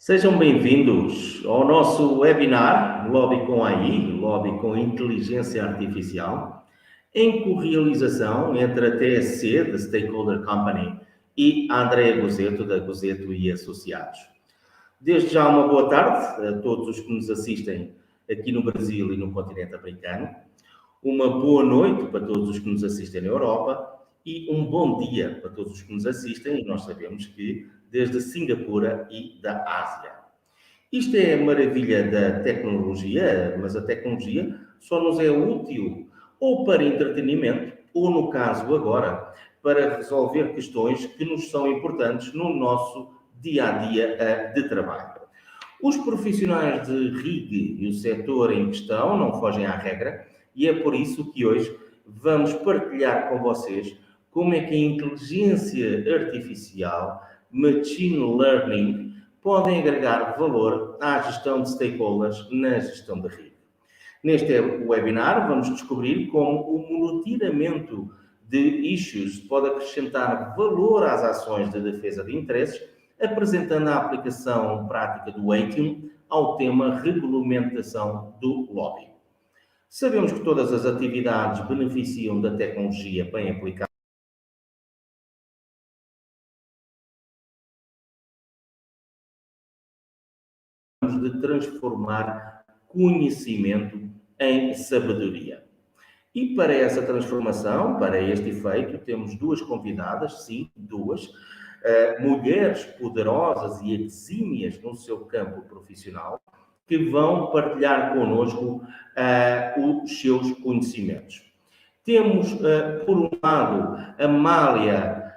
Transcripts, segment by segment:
Sejam bem-vindos ao nosso webinar Lobby com AI, Lobby com Inteligência Artificial, em correalização entre a TSC, da Stakeholder Company, e a Andrea Gozeto, da Gozeto e Associados. Desde já uma boa tarde a todos os que nos assistem aqui no Brasil e no continente africano, uma boa noite para todos os que nos assistem na Europa e um bom dia para todos os que nos assistem, e nós sabemos que desde Singapura e da Ásia. Isto é a maravilha da tecnologia, mas a tecnologia só nos é útil ou para entretenimento, ou no caso agora, para resolver questões que nos são importantes no nosso dia-a-dia de trabalho. Os profissionais de RIG e o setor em questão não fogem à regra, e é por isso que hoje vamos partilhar com vocês como é que a inteligência artificial, machine learning, podem agregar valor à gestão de stakeholders na gestão de RIG. Neste webinar vamos descobrir como o monitoramento de issues pode acrescentar valor às ações de defesa de interesses, apresentando a aplicação prática do Weighting ao tema regulamentação do lobby. Sabemos que todas as atividades beneficiam da tecnologia bem aplicada de transformar conhecimento em sabedoria. E para essa transformação, para este efeito, temos duas convidadas, sim, duas, mulheres poderosas e exímias no seu campo profissional, que vão partilhar connosco os seus conhecimentos. Temos, por um lado, Amália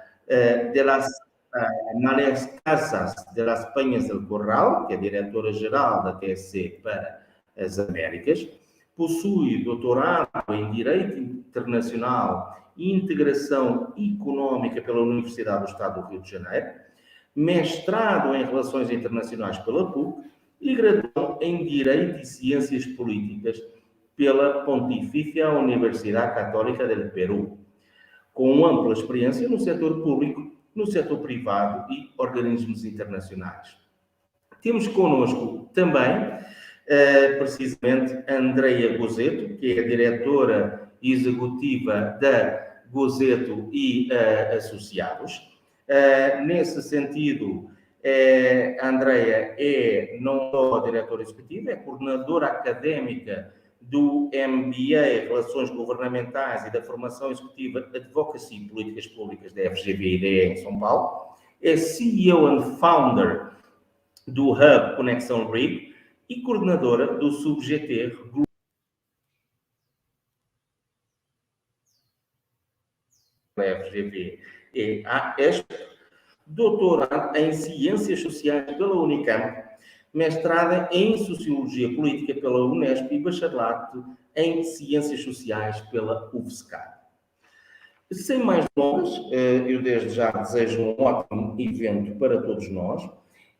Casas de las Peñas del Corral, que é diretora-geral da TSC para as Américas, possui doutorado em Direito Internacional e Integração Económica pela Universidade do Estado do Rio de Janeiro, mestrado em Relações Internacionais pela PUC e graduou em Direito e Ciências Políticas pela Pontifícia Universidade Católica del Peru, com ampla experiência no setor público, no setor privado e organismos internacionais. Temos connosco também, precisamente, a Andrea Gozeto, que é a diretora executiva da Gozeto e Associados. Nesse sentido, a Andrea é não só diretora executiva, é coordenadora académica do MBA, Relações Governamentais e da Formação Executiva Advocacy e Políticas Públicas da FGV-IDE em São Paulo, é CEO and Founder do Hub Conexão RIG e coordenadora do SubGT da FGV-EAS, doutorado em Ciências Sociais pela Unicamp, mestrada em Sociologia Política pela Unesp e bacharelato em Ciências Sociais pela UFSCar. Sem mais delongas, eu desde já desejo um ótimo evento para todos nós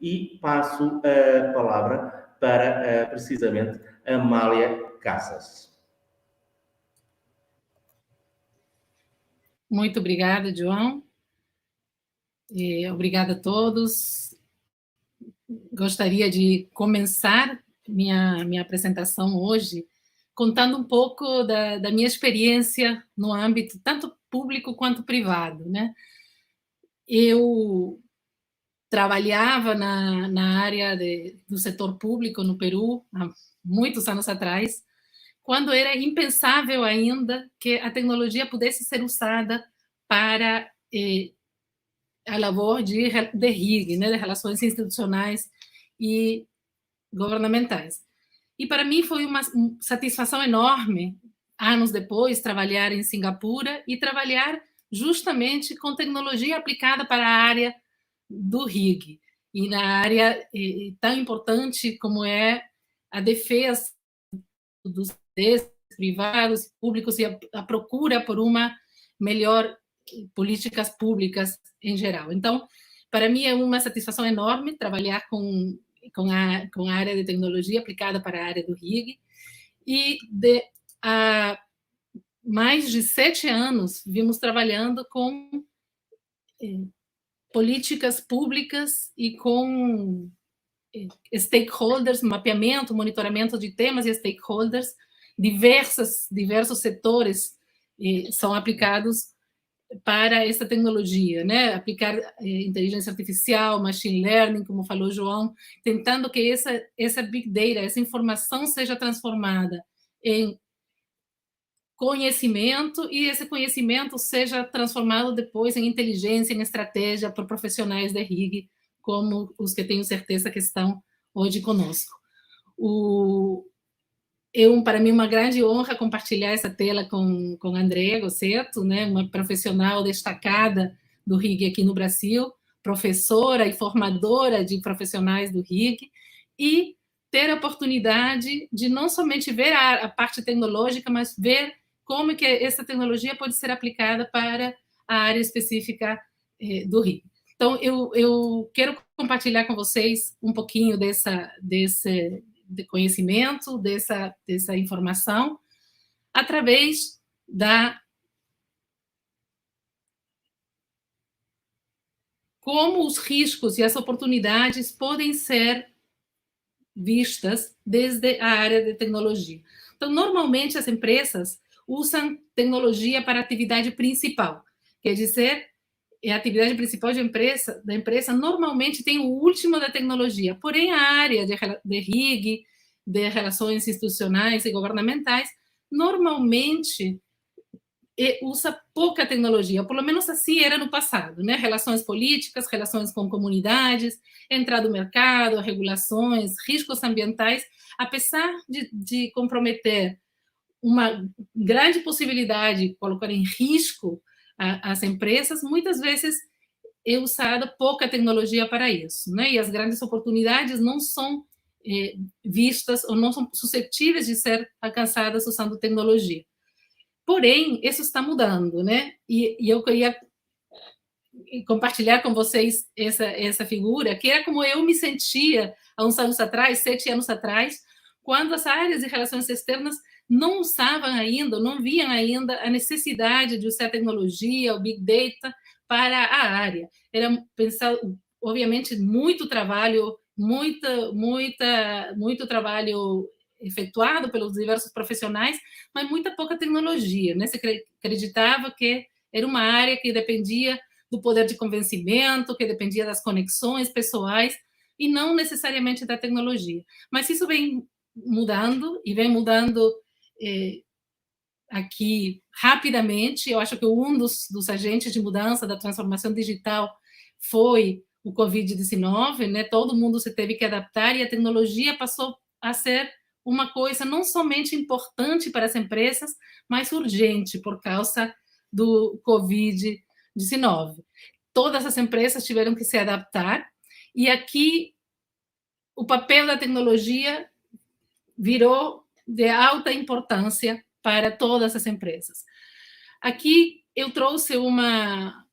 e passo a palavra para, precisamente, Amália Casas. Muito obrigada, João. Obrigada a todos. Gostaria de começar minha apresentação hoje contando um pouco da minha experiência no âmbito tanto público quanto privado, né? Eu trabalhava na área do setor público no Peru há muitos anos atrás, quando era impensável ainda que a tecnologia pudesse ser usada para a labor de RIG, né, de relações institucionais e governamentais. E para mim foi uma satisfação enorme, anos depois, trabalhar em Singapura e trabalhar justamente com tecnologia aplicada para a área do RIG, e na área tão importante como é a defesa dos interesses privados, públicos, e a procura por uma melhor políticas públicas em geral. Então, para mim é uma satisfação enorme trabalhar com a área de tecnologia aplicada para a área do RIG, e há mais de 7 anos vimos trabalhando com políticas públicas e com stakeholders, mapeamento, monitoramento de temas e stakeholders, diversos setores são aplicados para essa tecnologia, né? Aplicar inteligência artificial, machine learning, como falou João, tentando que essa big data, essa informação seja transformada em conhecimento e esse conhecimento seja transformado depois em inteligência, em estratégia por profissionais da RIG, como os que tenho certeza que estão hoje conosco. Para mim, uma grande honra compartilhar essa tela com a Andrea Gossetto, né, uma profissional destacada do RIG aqui no Brasil, professora e formadora de profissionais do RIG, e ter a oportunidade de não somente ver a parte tecnológica, mas ver como que essa tecnologia pode ser aplicada para a área específica do RIG. Então, eu quero compartilhar com vocês um pouquinho desse conhecimento, dessa informação, através como os riscos e as oportunidades podem ser vistas desde a área de tecnologia. Então, normalmente, as empresas usam tecnologia para a atividade principal. Quer dizer, a atividade principal da empresa normalmente tem o último da tecnologia, porém a área de RIG, de relações institucionais e governamentais, normalmente usa pouca tecnologia, pelo menos assim era no passado, né? Relações políticas, relações com comunidades, entrada no mercado, regulações, riscos ambientais, apesar de comprometer uma grande possibilidade de colocar em risco as empresas, muitas vezes é usada pouca tecnologia para isso, né? E as grandes oportunidades não são vistas ou não são suscetíveis de ser alcançadas usando tecnologia. Porém, isso está mudando, né? E eu queria compartilhar com vocês essa figura, que era como eu me sentia há uns anos atrás, 7 anos atrás, quando as áreas de relações externas não usavam ainda, não viam ainda a necessidade de usar tecnologia, o Big Data, para a área. Era pensar, obviamente, muito trabalho efetuado pelos diversos profissionais, mas muita pouca tecnologia, né? Se acreditava que era uma área que dependia do poder de convencimento, que dependia das conexões pessoais e não necessariamente da tecnologia. Mas isso vem mudando e vem mudando aqui rapidamente. Eu acho que um dos agentes de mudança da transformação digital foi o Covid-19, né? Todo mundo se teve que adaptar e a tecnologia passou a ser uma coisa não somente importante para as empresas, mas urgente por causa do Covid-19. Todas as empresas tiveram que se adaptar e aqui o papel da tecnologia virou de alta importância para todas as empresas. Aqui eu trouxe uma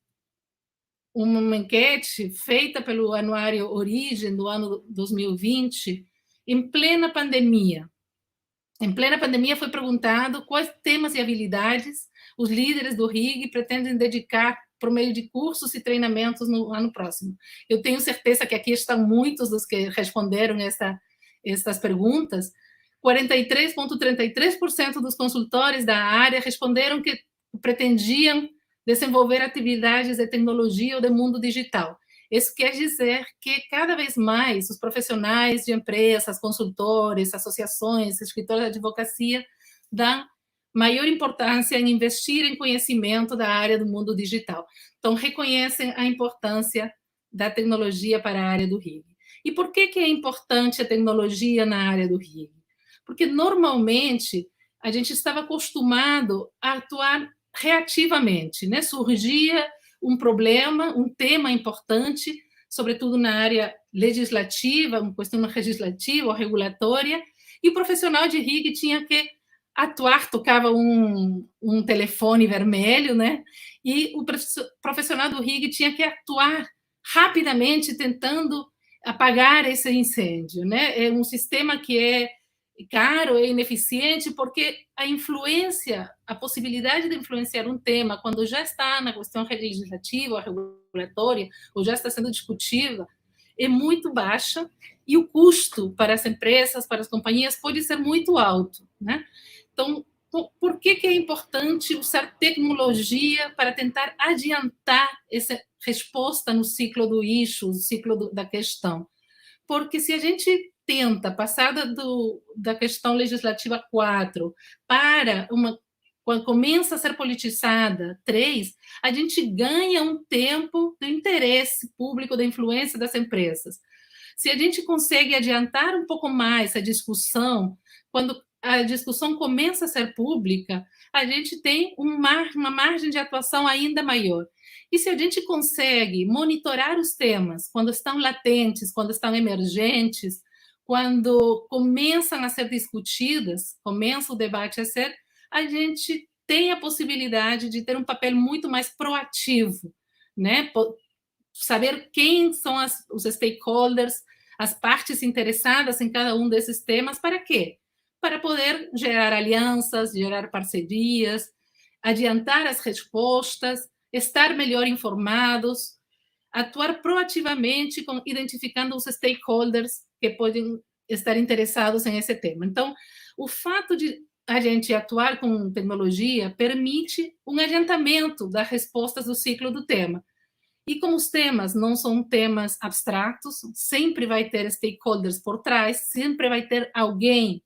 enquete feita pelo Anuário Origem do ano 2020, em plena pandemia. Em plena pandemia foi perguntado quais temas e habilidades os líderes do RIG pretendem dedicar por meio de cursos e treinamentos no ano próximo. Eu tenho certeza que aqui estão muitos dos que responderam essas perguntas. 43,33% dos consultores da área responderam que pretendiam desenvolver atividades de tecnologia ou de mundo digital. Isso quer dizer que cada vez mais os profissionais de empresas, consultores, associações, escritórios de advocacia dão maior importância em investir em conhecimento da área do mundo digital. Então, reconhecem a importância da tecnologia para a área do RIG. E por que é importante a tecnologia na área do RIG? Porque, normalmente, a gente estava acostumado a atuar reativamente, né? Surgia um problema, um tema importante, sobretudo na área legislativa, uma questão legislativa ou regulatória, e o profissional de RIG tinha que atuar, tocava um telefone vermelho, né? E o profissional do RIG tinha que atuar rapidamente, tentando apagar esse incêndio, né? É um sistema que é caro, é ineficiente, porque a influência, a possibilidade de influenciar um tema, quando já está na questão legislativa, regulatória, ou já está sendo discutida, é muito baixa, e o custo para as empresas, para as companhias, pode ser muito alto, né? Então, por que é importante usar tecnologia para tentar adiantar essa resposta no ciclo do issue, no ciclo da questão? Porque se a gente tenta passar da questão legislativa 4 para quando começa a ser politizada 3, a gente ganha um tempo do interesse público, da influência das empresas. Se a gente consegue adiantar um pouco mais a discussão, quando a discussão começa a ser pública, a gente tem uma margem de atuação ainda maior. E se a gente consegue monitorar os temas quando estão latentes, quando estão emergentes, quando começam a ser discutidas, começa o debate a ser, a gente tem a possibilidade de ter um papel muito mais proativo, né? Saber quem são os stakeholders, as partes interessadas em cada um desses temas, para quê? Para poder gerar alianças, gerar parcerias, adiantar as respostas, estar melhor informados, atuar proativamente, identificando os stakeholders que podem estar interessados em esse tema. Então, o fato de a gente atuar com tecnologia permite um adiantamento das respostas do ciclo do tema. E como os temas não são temas abstratos, sempre vai ter stakeholders por trás, sempre vai ter alguém,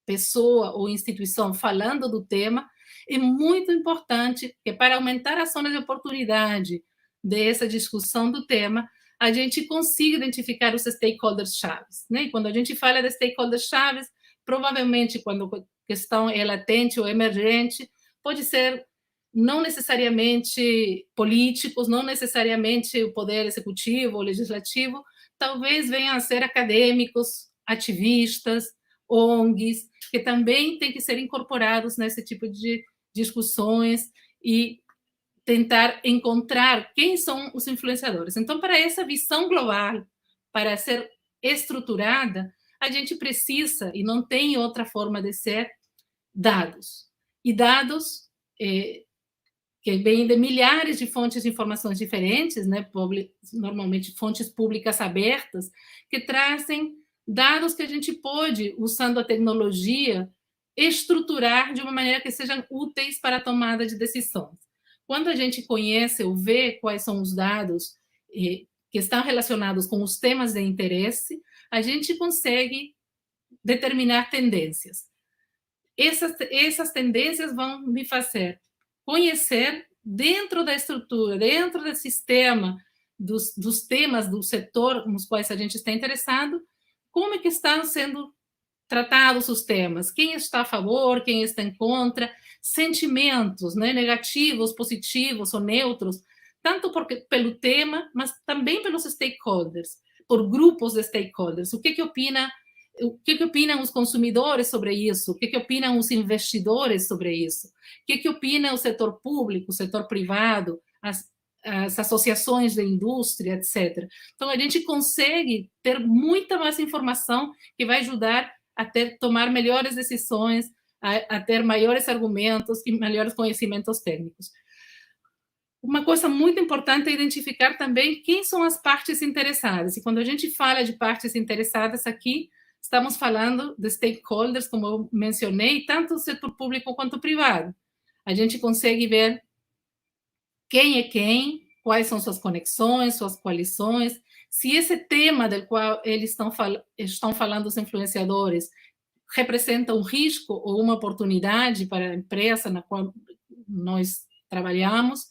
pessoa ou instituição falando do tema. É muito importante que, para aumentar as zonas de oportunidade dessa discussão do tema, a gente consiga identificar os stakeholders chaves, né? E quando a gente fala de stakeholders chaves, provavelmente, quando a questão é latente ou emergente, pode ser não necessariamente políticos, não necessariamente o poder executivo ou legislativo, talvez venham a ser acadêmicos, ativistas, ONGs, que também têm que ser incorporados nesse tipo de discussões e tentar encontrar quem são os influenciadores. Então, para essa visão global, para ser estruturada, a gente precisa, e não tem outra forma de ser, dados. E dados que vêm de milhares de fontes de informações diferentes, né? Normalmente fontes públicas abertas, que trazem dados que a gente pode, usando a tecnologia, estruturar de uma maneira que sejam úteis para a tomada de decisões. Quando a gente conhece ou vê quais são os dados que estão relacionados com os temas de interesse, a gente consegue determinar tendências. Essas tendências vão me fazer conhecer, dentro da estrutura, dentro do sistema, dos temas do setor nos quais a gente está interessado, como é que estão sendo tratados os temas, quem está a favor, quem está em contra, sentimentos, né, negativos, positivos ou neutros, tanto pelo tema, mas também pelos stakeholders, por grupos de stakeholders. O que opinam os consumidores sobre isso? O que opinam os investidores sobre isso? O que opina o setor público, o setor privado, as associações de indústria, etc. Então, a gente consegue ter muita mais informação que vai ajudar a tomar melhores decisões, a ter maiores argumentos e melhores conhecimentos técnicos. Uma coisa muito importante é identificar também quem são as partes interessadas. E quando a gente fala de partes interessadas aqui, estamos falando de stakeholders, como eu mencionei, tanto o setor público quanto o privado. A gente consegue ver quem é quem, quais são suas conexões, suas coalições, se esse tema do qual eles estão falando, os influenciadores, representa um risco ou uma oportunidade para a empresa na qual nós trabalhamos,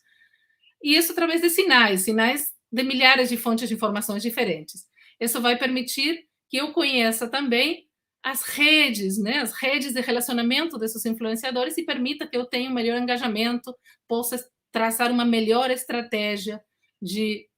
e isso através de sinais de milhares de fontes de informações diferentes. Isso vai permitir que eu conheça também as redes, né, as redes de relacionamento desses influenciadores, e permita que eu tenha um melhor engajamento, possa traçar uma melhor estratégia de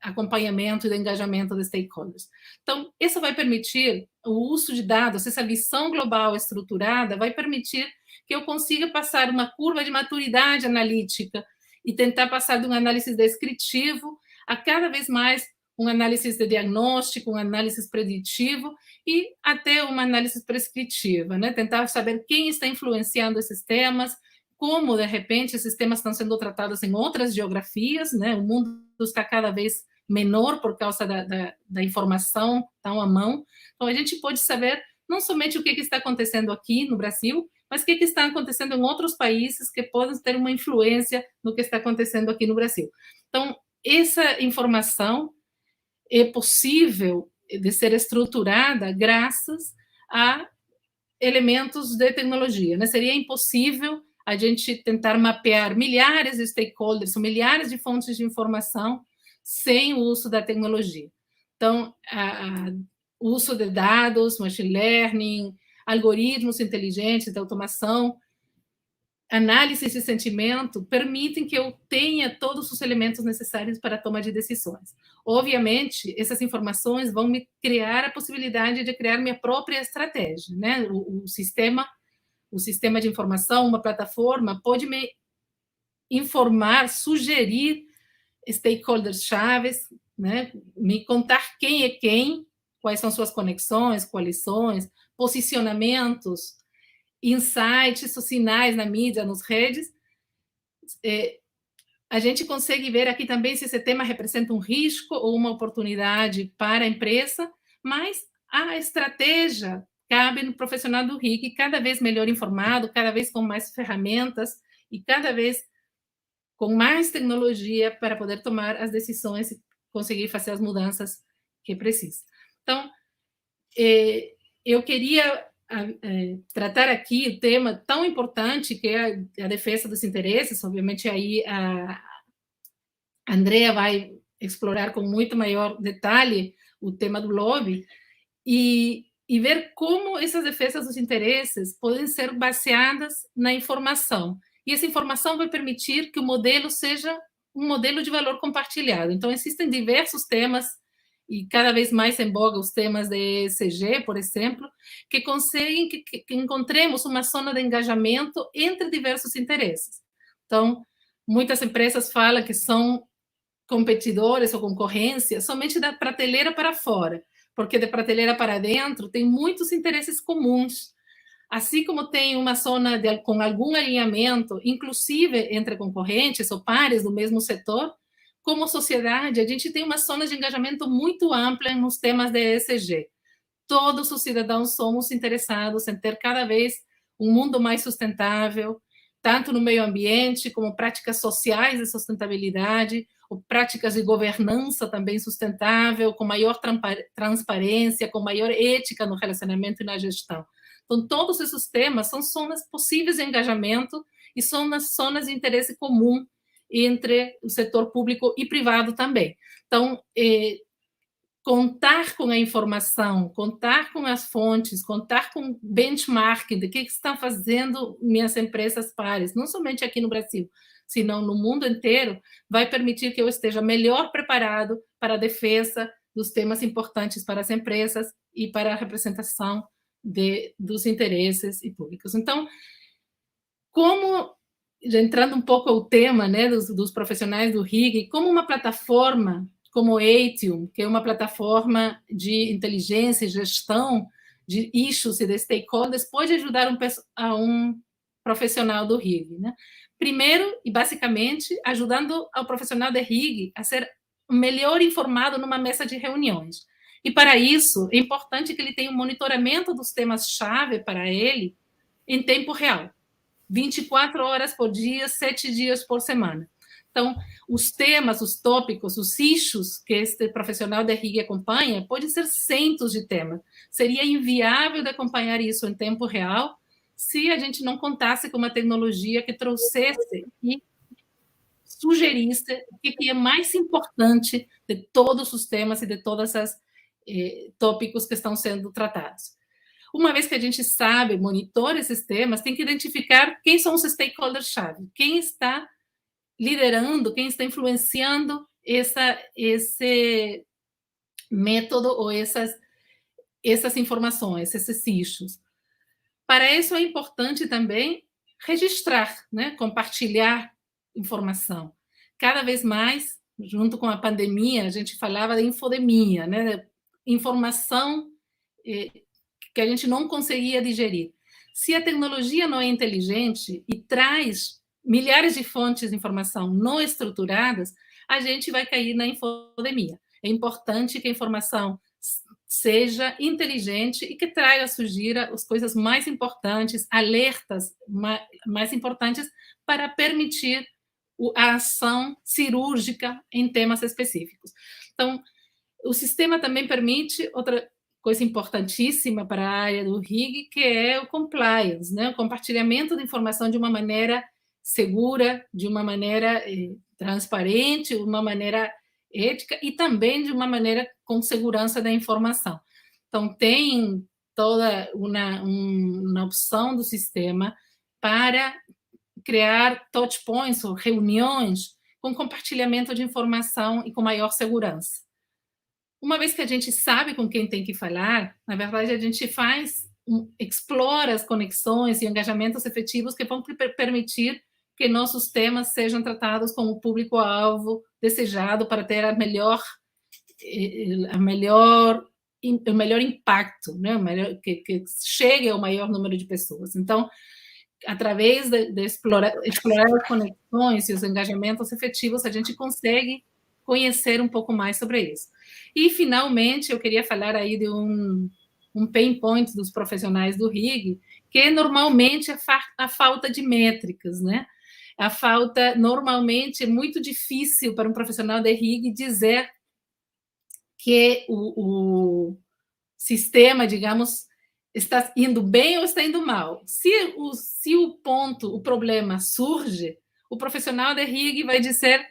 acompanhamento e de engajamento de stakeholders. Então, isso vai permitir o uso de dados, essa visão global estruturada vai permitir que eu consiga passar uma curva de maturidade analítica e tentar passar de um análise descritivo a cada vez mais um análise de diagnóstico, um análise preditivo e até uma análise prescritiva, né? Tentar saber quem está influenciando esses temas, como, de repente, esses temas estão sendo tratados em outras geografias, né? O mundo está cada vez menor por causa da informação tão à mão. Então, a gente pode saber não somente o que está acontecendo aqui no Brasil, mas o que está acontecendo em outros países que podem ter uma influência no que está acontecendo aqui no Brasil. Então, essa informação é possível de ser estruturada graças a elementos de tecnologia, né? Seria impossível a gente tentar mapear milhares de stakeholders, milhares de fontes de informação sem o uso da tecnologia. Então, o uso de dados, machine learning, algoritmos inteligentes de automação, análise de sentimento, permitem que eu tenha todos os elementos necessários para a toma de decisões. Obviamente, essas informações vão me criar a possibilidade de criar minha própria estratégia, né? O sistema de informação, uma plataforma, pode me informar, sugerir stakeholders chaves, né? Me contar quem é quem, quais são suas conexões, coalições, posicionamentos, insights, os sinais na mídia, nas redes. A gente consegue ver aqui também se esse tema representa um risco ou uma oportunidade para a empresa, mas a estratégia cabe no profissional do RIG, cada vez melhor informado, cada vez com mais ferramentas e cada vez com mais tecnologia para poder tomar as decisões e conseguir fazer as mudanças que precisa. Então, eu queria tratar aqui o tema tão importante que é a defesa dos interesses. Obviamente, aí a Andrea vai explorar com muito maior detalhe o tema do lobby e ver como essas defesas dos interesses podem ser baseadas na informação. E essa informação vai permitir que o modelo seja um modelo de valor compartilhado. Então, existem diversos temas, e cada vez mais em voga os temas de ESG, por exemplo, que conseguem que encontremos uma zona de engajamento entre diversos interesses. Então, muitas empresas falam que são competidores ou concorrência somente da prateleira para fora, porque de prateleira para dentro tem muitos interesses comuns, assim como tem uma zona com algum alinhamento, inclusive entre concorrentes ou pares do mesmo setor. Como sociedade, a gente tem uma zona de engajamento muito ampla nos temas de ESG. Todos os cidadãos somos interessados em ter cada vez um mundo mais sustentável, tanto no meio ambiente, como práticas sociais de sustentabilidade, ou práticas de governança também sustentável, com maior transparência, com maior ética no relacionamento e na gestão. Então, todos esses temas são zonas possíveis de engajamento e são nas zonas de interesse comum entre o setor público e privado também. Então, contar com a informação, contar com as fontes, contar com benchmarking de que estão fazendo minhas empresas pares, não somente aqui no Brasil, senão no mundo inteiro, vai permitir que eu esteja melhor preparado para a defesa dos temas importantes para as empresas e para a representação dos interesses públicos. Então, como, entrando um pouco ao tema, né, dos profissionais do RIG, como uma plataforma como o Atium, que é uma plataforma de inteligência e gestão de issues e de stakeholders, pode ajudar um profissional do RIG, né? Primeiro, e basicamente, ajudando ao profissional de RIG a ser melhor informado numa mesa de reuniões. E, para isso, é importante que ele tenha um monitoramento dos temas-chave para ele em tempo real, 24 horas por dia, 7 dias por semana. Então, os temas, os tópicos, os issues que este profissional de RIG acompanha, pode ser centos de temas. Seria inviável de acompanhar isso em tempo real se a gente não contasse com uma tecnologia que trouxesse e sugerisse o que é mais importante de todos os temas e de todos os tópicos que estão sendo tratados. Uma vez que a gente sabe, monitora esses temas, tem que identificar quem são os stakeholders-chave, quem está liderando, quem está influenciando esse método ou essas informações, esses issues. Para isso é importante também registrar, né? Compartilhar informação. Cada vez mais, junto com a pandemia, a gente falava de infodemia, né? Informação que a gente não conseguia digerir. Se a tecnologia não é inteligente e traz milhares de fontes de informação não estruturadas, a gente vai cair na infodemia. É importante que a informação seja inteligente e que traga, sugira as coisas mais importantes, alertas mais importantes para permitir a ação cirúrgica em temas específicos. Então, o sistema também permite outra coisa importantíssima para a área do RIG, que é o compliance, né? O compartilhamento de informação de uma maneira segura, de uma maneira transparente, de uma maneira ética e também de uma maneira com segurança da informação. Então, tem toda uma opção do sistema para criar touch points, ou reuniões, com compartilhamento de informação e com maior segurança. Uma vez que a gente sabe com quem tem que falar, na verdade, a gente explora as conexões e engajamentos efetivos que vão permitir que nossos temas sejam tratados como o público-alvo desejado para ter o melhor impacto, né? Que chegue ao maior número de pessoas. Então, através de explorar as conexões e os engajamentos efetivos, a gente consegue conhecer um pouco mais sobre isso. E, finalmente, eu queria falar aí de um pain point dos profissionais do RIG, que é normalmente a falta de métricas, né? Normalmente, é muito difícil para um profissional de RIG dizer que o sistema, digamos, está indo bem ou está indo mal. Se o problema surge, o profissional de RIG vai dizer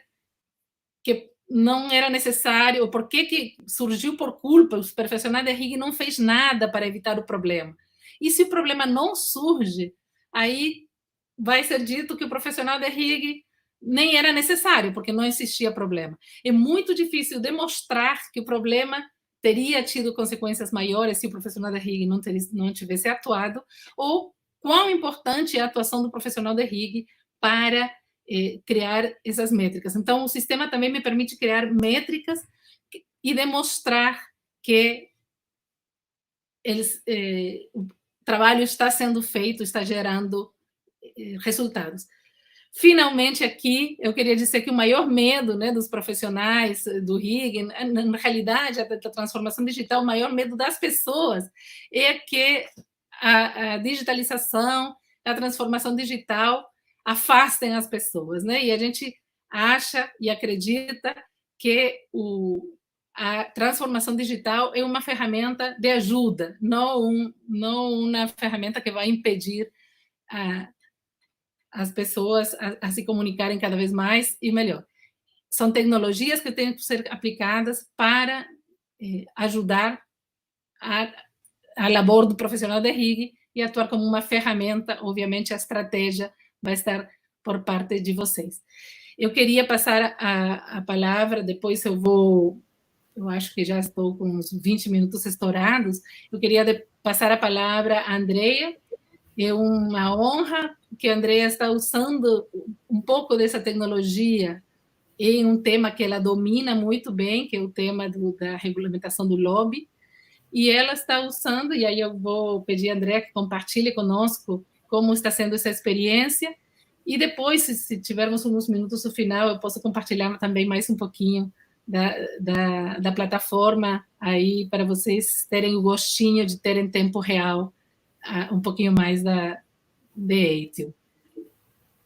que não era necessário, ou por que surgiu por culpa, o profissional de RIG não fez nada para evitar o problema. E se o problema não surge, aí vai ser dito que o profissional de RIG nem era necessário, porque não existia problema. É muito difícil demonstrar que o problema teria tido consequências maiores se o profissional de RIG não tivesse atuado, ou quão importante é a atuação do profissional de RIG para criar essas métricas. Então, o sistema também me permite criar métricas e demonstrar que o trabalho está sendo feito, está gerando resultados. Finalmente, aqui, eu queria dizer que o maior medo, né, dos profissionais do RIG, na realidade, da transformação digital, o maior medo das pessoas é que a digitalização, a transformação digital afastem as pessoas, né? E a gente acha e acredita que a transformação digital é uma ferramenta de ajuda, não uma ferramenta que vai impedir as pessoas a se comunicarem cada vez mais e melhor. São tecnologias que têm que ser aplicadas para ajudar a labor do profissional de RIG e atuar como uma ferramenta. Obviamente, a estratégia vai estar por parte de vocês. Eu queria passar a palavra, depois eu acho que já estou com uns 20 minutos estourados, eu queria passar a palavra à Andrea. É uma honra que a Andrea está usando um pouco dessa tecnologia em um tema que ela domina muito bem, que é o tema da regulamentação do lobby, e ela está usando, e aí eu vou pedir a Andrea que compartilhe conosco como está sendo essa experiência, e depois, se tivermos uns minutos no final, eu posso compartilhar também mais um pouquinho da plataforma aí, para vocês terem o gostinho de ter em tempo real um pouquinho mais de Eitio.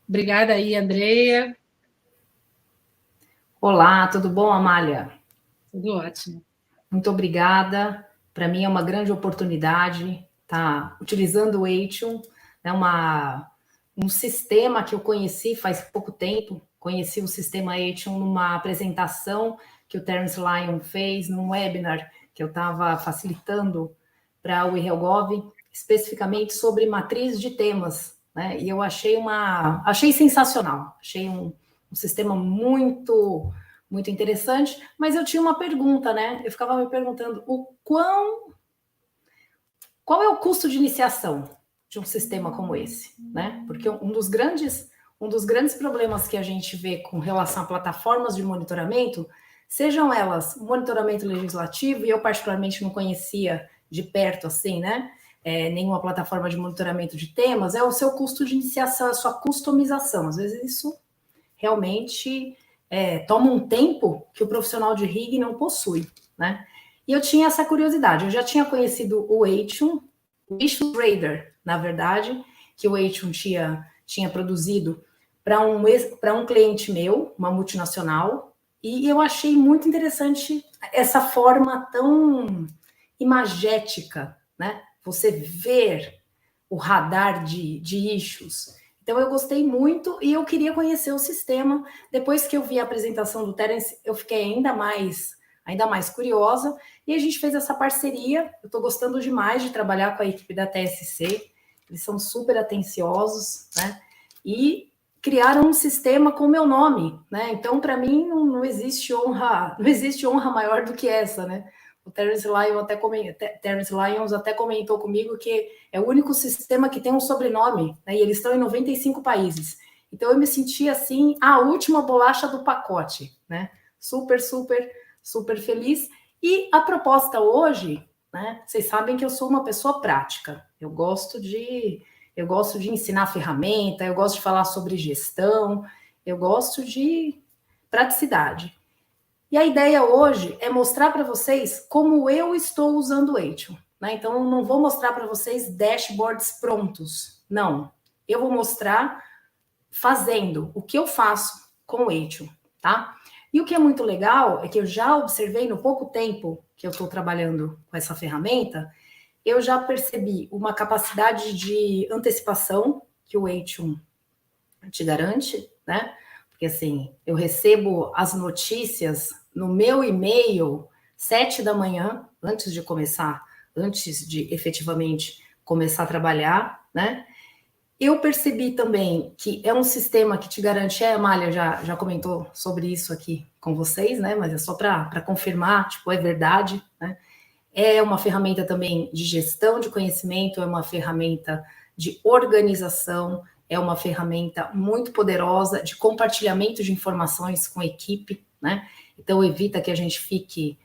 Obrigada aí, Andrea. Olá, tudo bom, Amália? Tudo ótimo. Muito obrigada. Para mim é uma grande oportunidade estar utilizando o Eitio, né, um sistema que eu conheci faz pouco tempo. Conheci o sistema Eitio numa apresentação que o Terence Lyon fez, num webinar que eu estava facilitando para o IRELGOV, especificamente sobre matriz de temas, né? E eu achei sensacional, achei um sistema muito interessante, mas eu tinha uma pergunta, né? Eu ficava me perguntando qual é o custo de iniciação de um sistema como esse, né? Porque um dos grandes problemas que a gente vê com relação a plataformas de monitoramento, sejam elas monitoramento legislativo, e eu particularmente não conhecia de perto assim, né? Nenhuma plataforma de monitoramento de temas, é o seu custo de iniciação, a sua customização. Às vezes isso realmente toma um tempo que o profissional de RIG não possui, né? E eu tinha essa curiosidade, eu já tinha conhecido o Ation Trader, na verdade, que o Ation tinha produzido para um cliente meu, uma multinacional, e eu achei muito interessante essa forma tão imagética, né? Você ver o radar de issues. Então, eu gostei muito e eu queria conhecer o sistema. Depois que eu vi a apresentação do Terence, eu fiquei ainda mais curiosa e a gente fez essa parceria. Eu estou gostando demais de trabalhar com a equipe da TSC. Eles são super atenciosos, né? E criaram um sistema com o meu nome, né? Então, para mim, não existe honra maior do que essa, né? O Terence Lyons até comentou comigo que é o único sistema que tem um sobrenome, né? E eles estão em 95 países. Então, eu me senti, assim, a última bolacha do pacote, né? Super, super, super feliz. E a proposta hoje, né? Vocês sabem que eu sou uma pessoa prática. Eu gosto de ensinar ferramenta, eu gosto de falar sobre gestão, eu gosto de praticidade. E a ideia hoje é mostrar para vocês como eu estou usando o Ation, né? Então, eu não vou mostrar para vocês dashboards prontos, não. Eu vou mostrar fazendo o que eu faço com o Ation, tá? E o que é muito legal é que eu já observei no pouco tempo que eu estou trabalhando com essa ferramenta, eu já percebi uma capacidade de antecipação que o Ation te garante, né? Porque, assim, eu recebo as notícias no meu e-mail 7 da manhã, antes de efetivamente começar a trabalhar, né? Eu percebi também que é um sistema que te garante, a Amália já comentou sobre isso aqui com vocês, né? Mas é só para confirmar, tipo, é verdade, né? É uma ferramenta também de gestão de conhecimento, é uma ferramenta de organização, é uma ferramenta muito poderosa de compartilhamento de informações com a equipe, né? Então, evita que a gente fique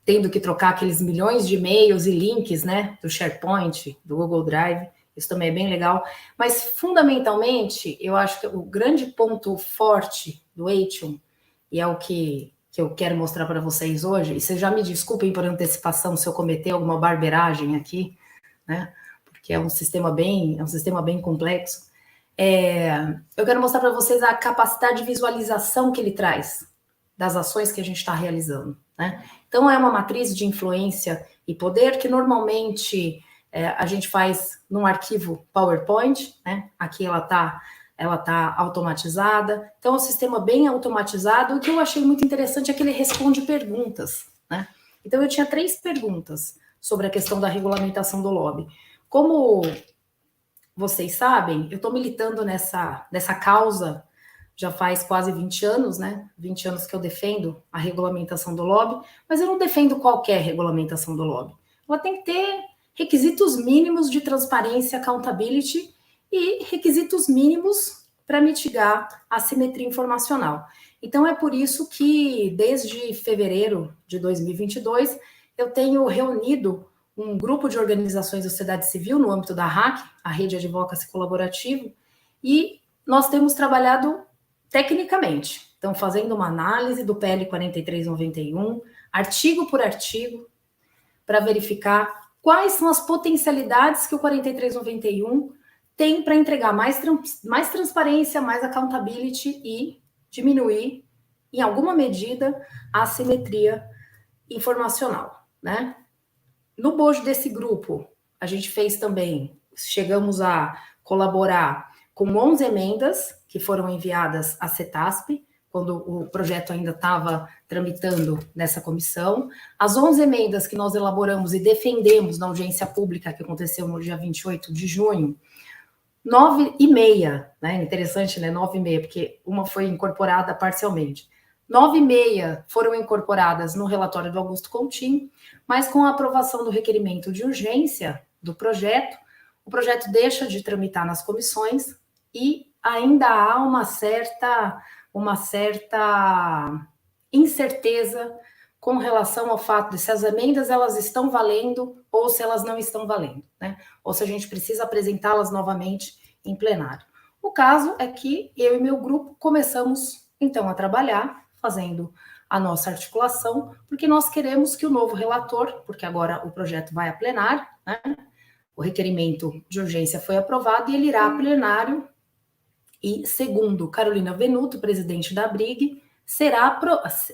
tendo que trocar aqueles milhões de e-mails e links, né? Do SharePoint, do Google Drive, isso também é bem legal. Mas, fundamentalmente, eu acho que o grande ponto forte do Ation, e é o que eu quero mostrar para vocês hoje, e vocês já me desculpem por antecipação se eu cometer alguma barbeiragem aqui, né? Porque é um sistema bem complexo. Eu quero mostrar para vocês a capacidade de visualização que ele traz das ações que a gente está realizando, né? Então, é uma matriz de influência e poder que normalmente a gente faz num arquivo PowerPoint, né? Aqui ela tá automatizada. Então, é um sistema bem automatizado. O que eu achei muito interessante é que ele responde perguntas, né? Então, eu tinha 3 perguntas sobre a questão da regulamentação do lobby. Como vocês sabem, eu estou militando nessa causa já faz quase 20 anos, né? 20 anos que eu defendo a regulamentação do lobby, mas eu não defendo qualquer regulamentação do lobby. Ela tem que ter requisitos mínimos de transparência, accountability e requisitos mínimos para mitigar a assimetria informacional. Então, é por isso que, desde fevereiro de 2022, eu tenho reunido um grupo de organizações da sociedade civil no âmbito da RAC, a Rede Advocacy Colaborativo, e nós temos trabalhado tecnicamente. Então, fazendo uma análise do PL 4391, artigo por artigo, para verificar quais são as potencialidades que o 4391 tem para entregar mais transparência, mais accountability e diminuir, em alguma medida, a assimetria informacional, né? No bojo desse grupo, a gente chegamos a colaborar com 11 emendas que foram enviadas à CETASP, quando o projeto ainda estava tramitando nessa comissão. As 11 emendas que nós elaboramos e defendemos na audiência pública, que aconteceu no dia 28 de junho, 9,5, né? Interessante, né? 9,5, porque uma foi incorporada parcialmente. 9,5 foram incorporadas no relatório do Augusto Coutinho, mas com a aprovação do requerimento de urgência do projeto, o projeto deixa de tramitar nas comissões e ainda há uma certa incerteza com relação ao fato de se as emendas elas estão valendo ou se elas não estão valendo, né? Ou se a gente precisa apresentá-las novamente em plenário. O caso é que eu e meu grupo começamos então, a trabalhar, fazendo a nossa articulação, porque nós queremos que o novo relator, porque agora o projeto vai a plenário, né? O requerimento de urgência foi aprovado e ele irá a plenário e, segundo Carolina Venuto, presidente da BRIG,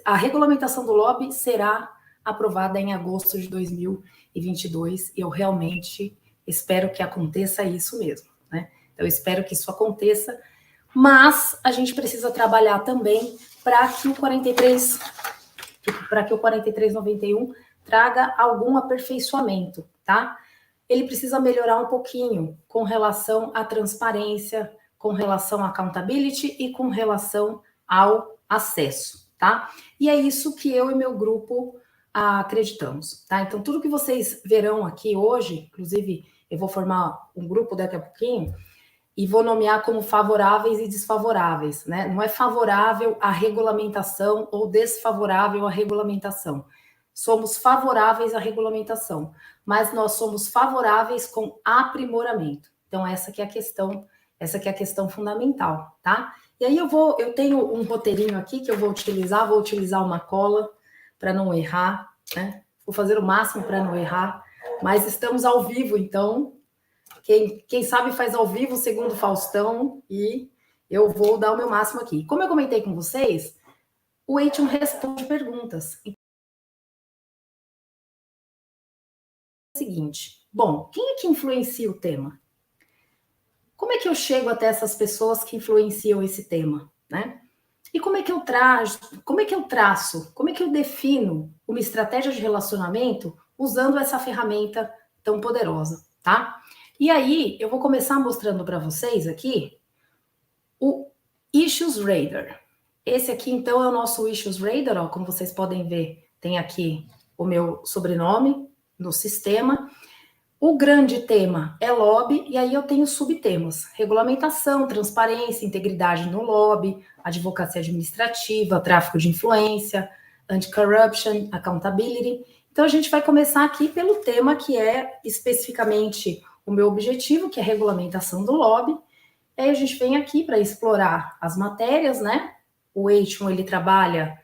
a regulamentação do lobby será aprovada em agosto de 2022 e eu realmente espero que aconteça isso mesmo, né? Eu espero que isso aconteça, mas a gente precisa trabalhar também para que o 4391 traga algum aperfeiçoamento, tá? Ele precisa melhorar um pouquinho com relação à transparência, com relação à accountability e com relação ao acesso, tá? E é isso que eu e meu grupo acreditamos, tá? Então, tudo que vocês verão aqui hoje, inclusive eu vou formar um grupo daqui a pouquinho, e vou nomear como favoráveis e desfavoráveis, né? Não é favorável à regulamentação ou desfavorável à regulamentação. Somos favoráveis à regulamentação, mas nós somos favoráveis com aprimoramento. Então, essa que é a questão fundamental, tá? E aí eu tenho um roteirinho aqui que eu vou utilizar uma cola para não errar, né? Vou fazer o máximo para não errar, mas estamos ao vivo, então quem sabe faz ao vivo, segundo Faustão, e eu vou dar o meu máximo aqui. Como eu comentei com vocês, o Eition responde perguntas. É o seguinte, bom, quem é que influencia o tema? Como é que eu chego até essas pessoas que influenciam esse tema, né? E como é que eu traço, como é que eu defino uma estratégia de relacionamento usando essa ferramenta tão poderosa, tá? E aí, eu vou começar mostrando para vocês aqui o Issues Radar. Esse aqui, então, é o nosso Issues Radar, ó, como vocês podem ver, tem aqui o meu sobrenome no sistema. O grande tema é lobby, e aí eu tenho subtemas: regulamentação, transparência, integridade no lobby, advocacia administrativa, tráfico de influência, anti-corruption, accountability. Então, a gente vai começar aqui pelo tema que é especificamente o meu objetivo, que é a regulamentação do lobby. E aí a gente vem aqui para explorar as matérias, né? O Eition, ele trabalha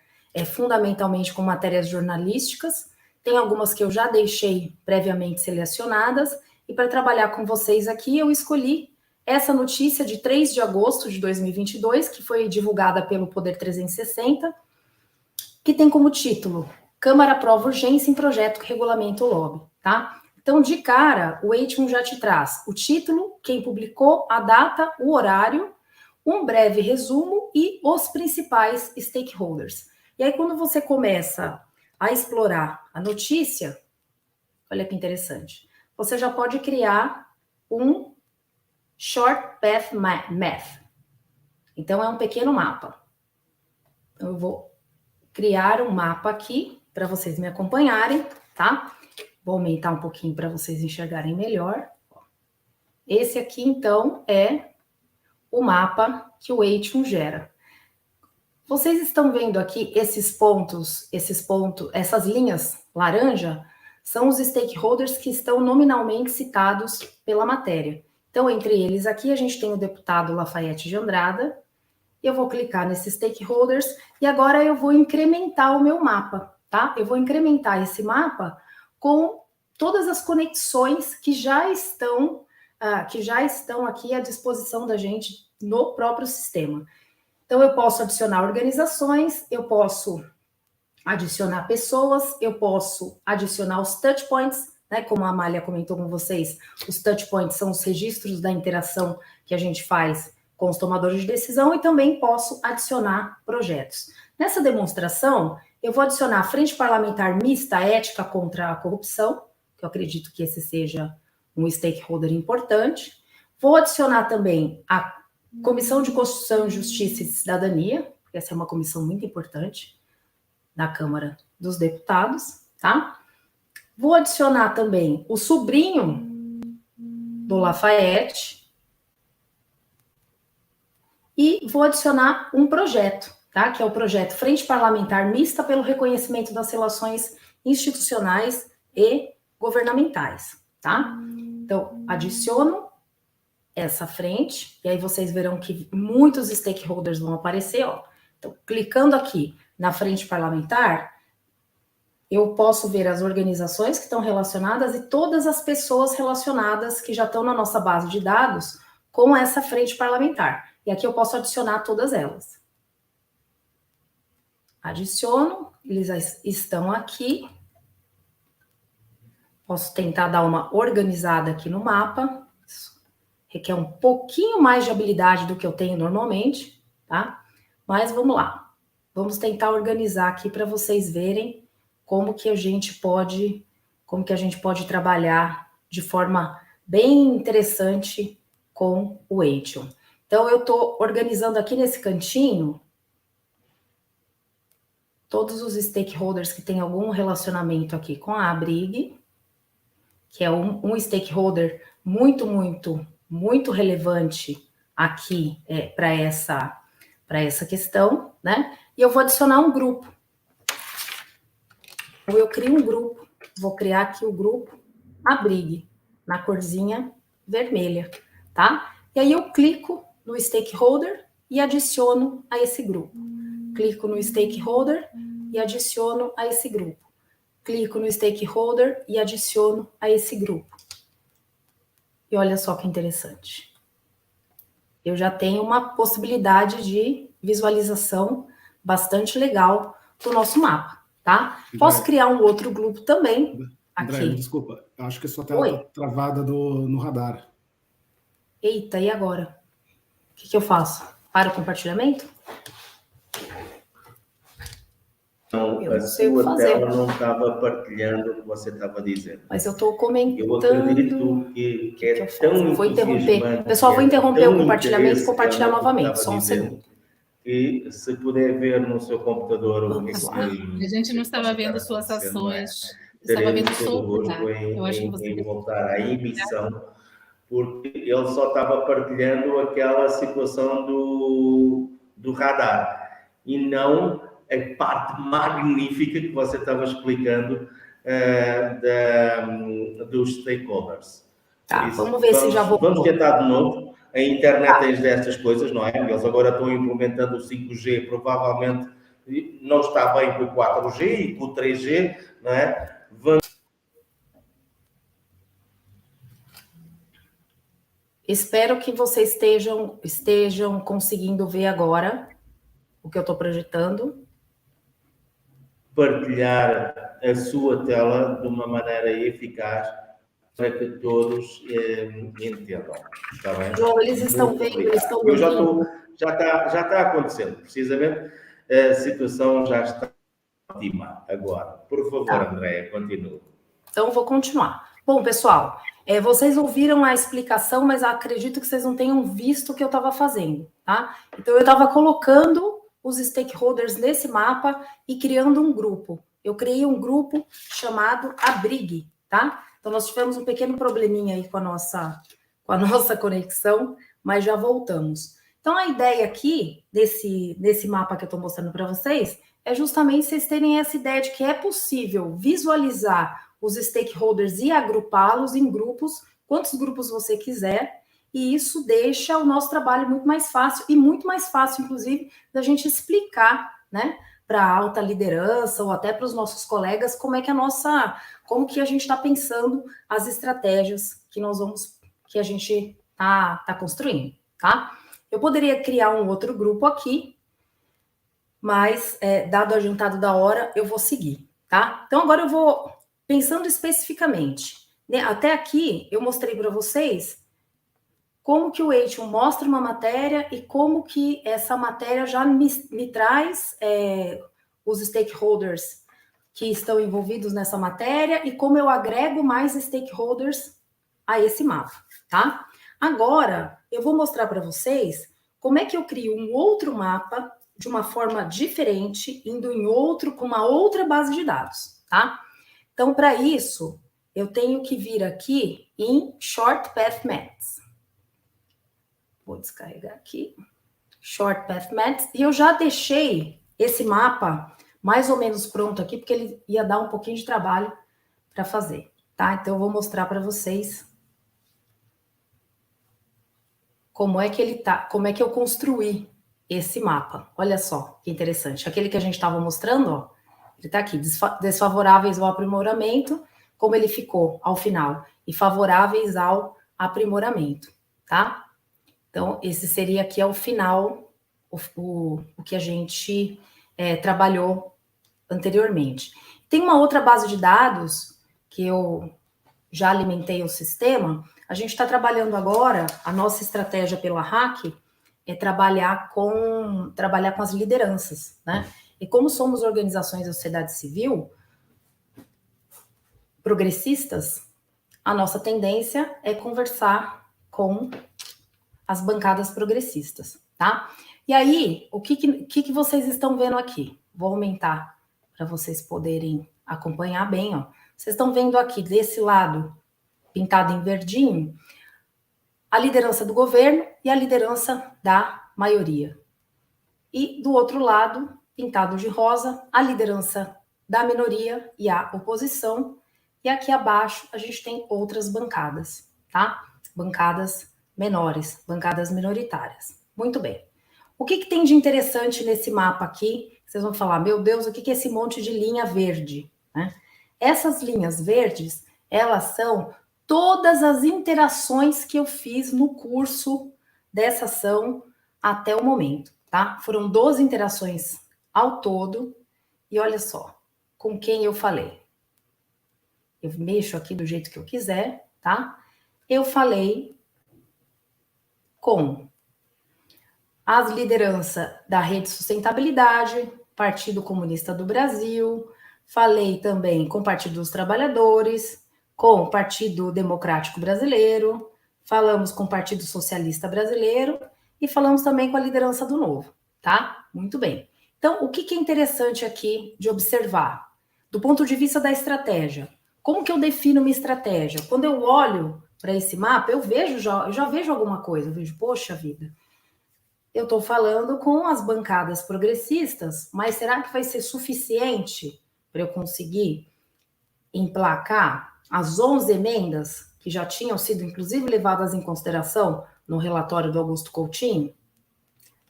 fundamentalmente com matérias jornalísticas. Tem algumas que eu já deixei previamente selecionadas. E para trabalhar com vocês aqui, eu escolhi essa notícia de 3 de agosto de 2022, que foi divulgada pelo Poder 360, que tem como título: Câmara aprova urgência em projeto que regulamenta o lobby, tá? Então, de cara, o Eition já te traz o título, quem publicou, a data, o horário, um breve resumo e os principais stakeholders. E aí, quando você começa a explorar a notícia, olha que interessante, você já pode criar um Short Path Math. Então, é um pequeno mapa. Então, eu vou criar um mapa aqui para vocês me acompanharem, tá? Vou aumentar um pouquinho para vocês enxergarem melhor. Esse aqui, então, é o mapa que o Eition gera. Vocês estão vendo aqui esses pontos, essas linhas laranja, são os stakeholders que estão nominalmente citados pela matéria. Então, entre eles aqui, a gente tem o deputado Lafayette de Andrada. Eu vou clicar nesses stakeholders e agora eu vou incrementar o meu mapa, tá? Eu vou incrementar esse mapa com todas as conexões que já estão aqui à disposição da gente no próprio sistema. Então, eu posso adicionar organizações, eu posso adicionar pessoas, eu posso adicionar os touch points, né? Como a Amália comentou com vocês, os touch points são os registros da interação que a gente faz com os tomadores de decisão, e também posso adicionar projetos. Nessa demonstração, eu vou adicionar a Frente Parlamentar Mista Ética contra a Corrupção, que eu acredito que esse seja um stakeholder importante. Vou adicionar também a Comissão de Constituição, Justiça e Cidadania, porque essa é uma comissão muito importante na Câmara dos Deputados, tá? Vou adicionar também o sobrinho do Lafayette e vou adicionar um projeto, tá? Que é o projeto Frente Parlamentar Mista pelo Reconhecimento das Relações Institucionais e Governamentais, tá? Então, adiciono essa frente, e aí vocês verão que muitos stakeholders vão aparecer, ó. Então, clicando aqui na frente parlamentar, eu posso ver as organizações que estão relacionadas e todas as pessoas relacionadas que já estão na nossa base de dados com essa frente parlamentar. E aqui eu posso adicionar todas elas. Adiciono, eles já estão aqui. Posso tentar dar uma organizada aqui no mapa. Isso requer um pouquinho mais de habilidade do que eu tenho normalmente, tá? Mas vamos lá. Vamos tentar organizar aqui para vocês verem como que a gente pode trabalhar de forma bem interessante com o Action. Então, eu estou organizando aqui nesse cantinho todos os stakeholders que têm algum relacionamento aqui com a Abrig, que é um stakeholder muito relevante aqui para essa questão, né? E eu vou adicionar um grupo. Então, eu crio um grupo, vou criar aqui o grupo Abrig, na corzinha vermelha, tá? E aí eu clico no stakeholder e adiciono a esse grupo. Clico no stakeholder e adiciono a esse grupo. Clico no stakeholder e adiciono a esse grupo. E olha só que interessante. Eu já tenho uma possibilidade de visualização bastante legal do nosso mapa, tá? Posso criar um outro grupo também. André, aqui. desculpa, eu acho que a sua tela está travada no radar. Eita, e agora? O que eu faço? Para o compartilhamento? Não, a sua tela não estava partilhando o que você estava dizendo. Mas eu estou comentando. Eu acredito que é tão vou interromper. Pessoal, vou interromper o compartilhamento e compartilhar novamente. Só um segundo. E se puder ver no seu computador o que a gente não estava vendo suas ações. Estava vendo todo gosto em voltar à emissão, porque ele só estava partilhando aquela situação do radar e não a parte magnífica que você estava explicando dos stakeholders. Tá, vamos ver se já voltou. Vamos tentar de novo. A internet tem destas coisas, não é? Eles agora estão implementando o 5G, provavelmente não está bem com o 4G e com o 3G, não é? Espero que vocês estejam conseguindo ver agora o que eu estou projetando. Partilhar a sua tela de uma maneira eficaz para que todos entendam. Está bem? João, eles estão vendo, eles estão vendo. Já está acontecendo, precisamente. A situação já está ótima agora. Por favor, tá. Andréia, continue. Então, vou continuar. Bom, pessoal, vocês ouviram a explicação, mas acredito que vocês não tenham visto o que eu estava fazendo, tá? Então, eu estava colocando os stakeholders nesse mapa e criando um grupo. Eu criei um grupo chamado Abrig, tá? Então, nós tivemos um pequeno probleminha aí com a nossa conexão, mas já voltamos. Então, a ideia aqui desse mapa que eu estou mostrando para vocês é justamente vocês terem essa ideia de que é possível visualizar os stakeholders e agrupá-los em grupos, quantos grupos você quiser, e isso deixa o nosso trabalho muito mais fácil, e muito mais fácil, inclusive, da gente explicar, né, para a alta liderança ou até para os nossos colegas como que a gente está pensando as estratégias que a gente tá construindo, tá? Eu poderia criar um outro grupo aqui, mas, dado o adiantado da hora, eu vou seguir, tá? Então, agora eu vou pensando especificamente. Né? Até aqui, eu mostrei para vocês como que o Action mostra uma matéria e como que essa matéria já me traz os stakeholders que estão envolvidos nessa matéria e como eu agrego mais stakeholders a esse mapa, tá? Agora, eu vou mostrar para vocês como é que eu crio um outro mapa de uma forma diferente, indo com uma outra base de dados, tá? Então, para isso, eu tenho que vir aqui em Short Path Maps. Vou descarregar aqui. Short Path Maps. E eu já deixei esse mapa mais ou menos pronto aqui, porque ele ia dar um pouquinho de trabalho para fazer, tá? Então, eu vou mostrar para vocês como é que ele tá, como é que eu construí esse mapa. Olha só que interessante. Aquele que a gente estava mostrando, ó, ele está aqui, desfavoráveis ao aprimoramento, como ele ficou ao final, e favoráveis ao aprimoramento, tá? Então, esse seria aqui ao final o que a gente trabalhou anteriormente. Tem uma outra base de dados que eu já alimentei o sistema. A gente está trabalhando agora, a nossa estratégia pela RAC é trabalhar com as lideranças, né? E como somos organizações da sociedade civil progressistas, a nossa tendência é conversar com as bancadas progressistas, tá? E aí, o que vocês estão vendo aqui? Vou aumentar para vocês poderem acompanhar bem, ó. Vocês estão vendo aqui, desse lado, pintado em verdinho, a liderança do governo e a liderança da maioria. E do outro lado, pintado de rosa, a liderança da minoria e a oposição. E aqui abaixo a gente tem outras bancadas, tá? Bancadas menores, bancadas minoritárias. Muito bem. O que tem de interessante nesse mapa aqui? Vocês vão falar, meu Deus, o que é esse monte de linha verde? Né? Essas linhas verdes, elas são todas as interações que eu fiz no curso dessa ação até o momento, tá? Foram 12 interações ao todo. E olha só, com quem eu falei. Eu mexo aqui do jeito que eu quiser, tá? Eu falei com as lideranças da Rede Sustentabilidade, Partido Comunista do Brasil, falei também com o Partido dos Trabalhadores, com o Partido Democrático Brasileiro, falamos com o Partido Socialista Brasileiro e falamos também com a liderança do Novo, tá? Muito bem. Então, o que é interessante aqui de observar? Do ponto de vista da estratégia, como que eu defino uma estratégia? Quando eu olho para esse mapa, eu já vejo alguma coisa, eu vejo, poxa vida, eu estou falando com as bancadas progressistas, mas será que vai ser suficiente para eu conseguir emplacar as 11 emendas que já tinham sido, inclusive, levadas em consideração no relatório do Augusto Coutinho?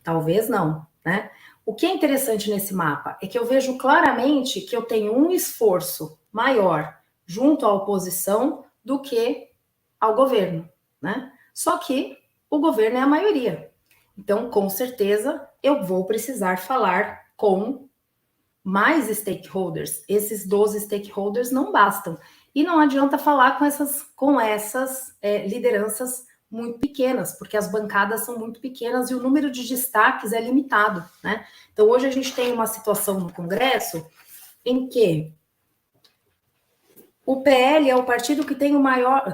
Talvez não, né? O que é interessante nesse mapa é que eu vejo claramente que eu tenho um esforço maior junto à oposição do que ao governo, né? Só que o governo é a maioria. Então, com certeza, eu vou precisar falar com mais stakeholders. Esses 12 stakeholders não bastam. E não adianta falar com essas lideranças muito pequenas, porque as bancadas são muito pequenas e o número de destaques é limitado, né? Então, hoje a gente tem uma situação no Congresso em que o PL é o partido que tem o maior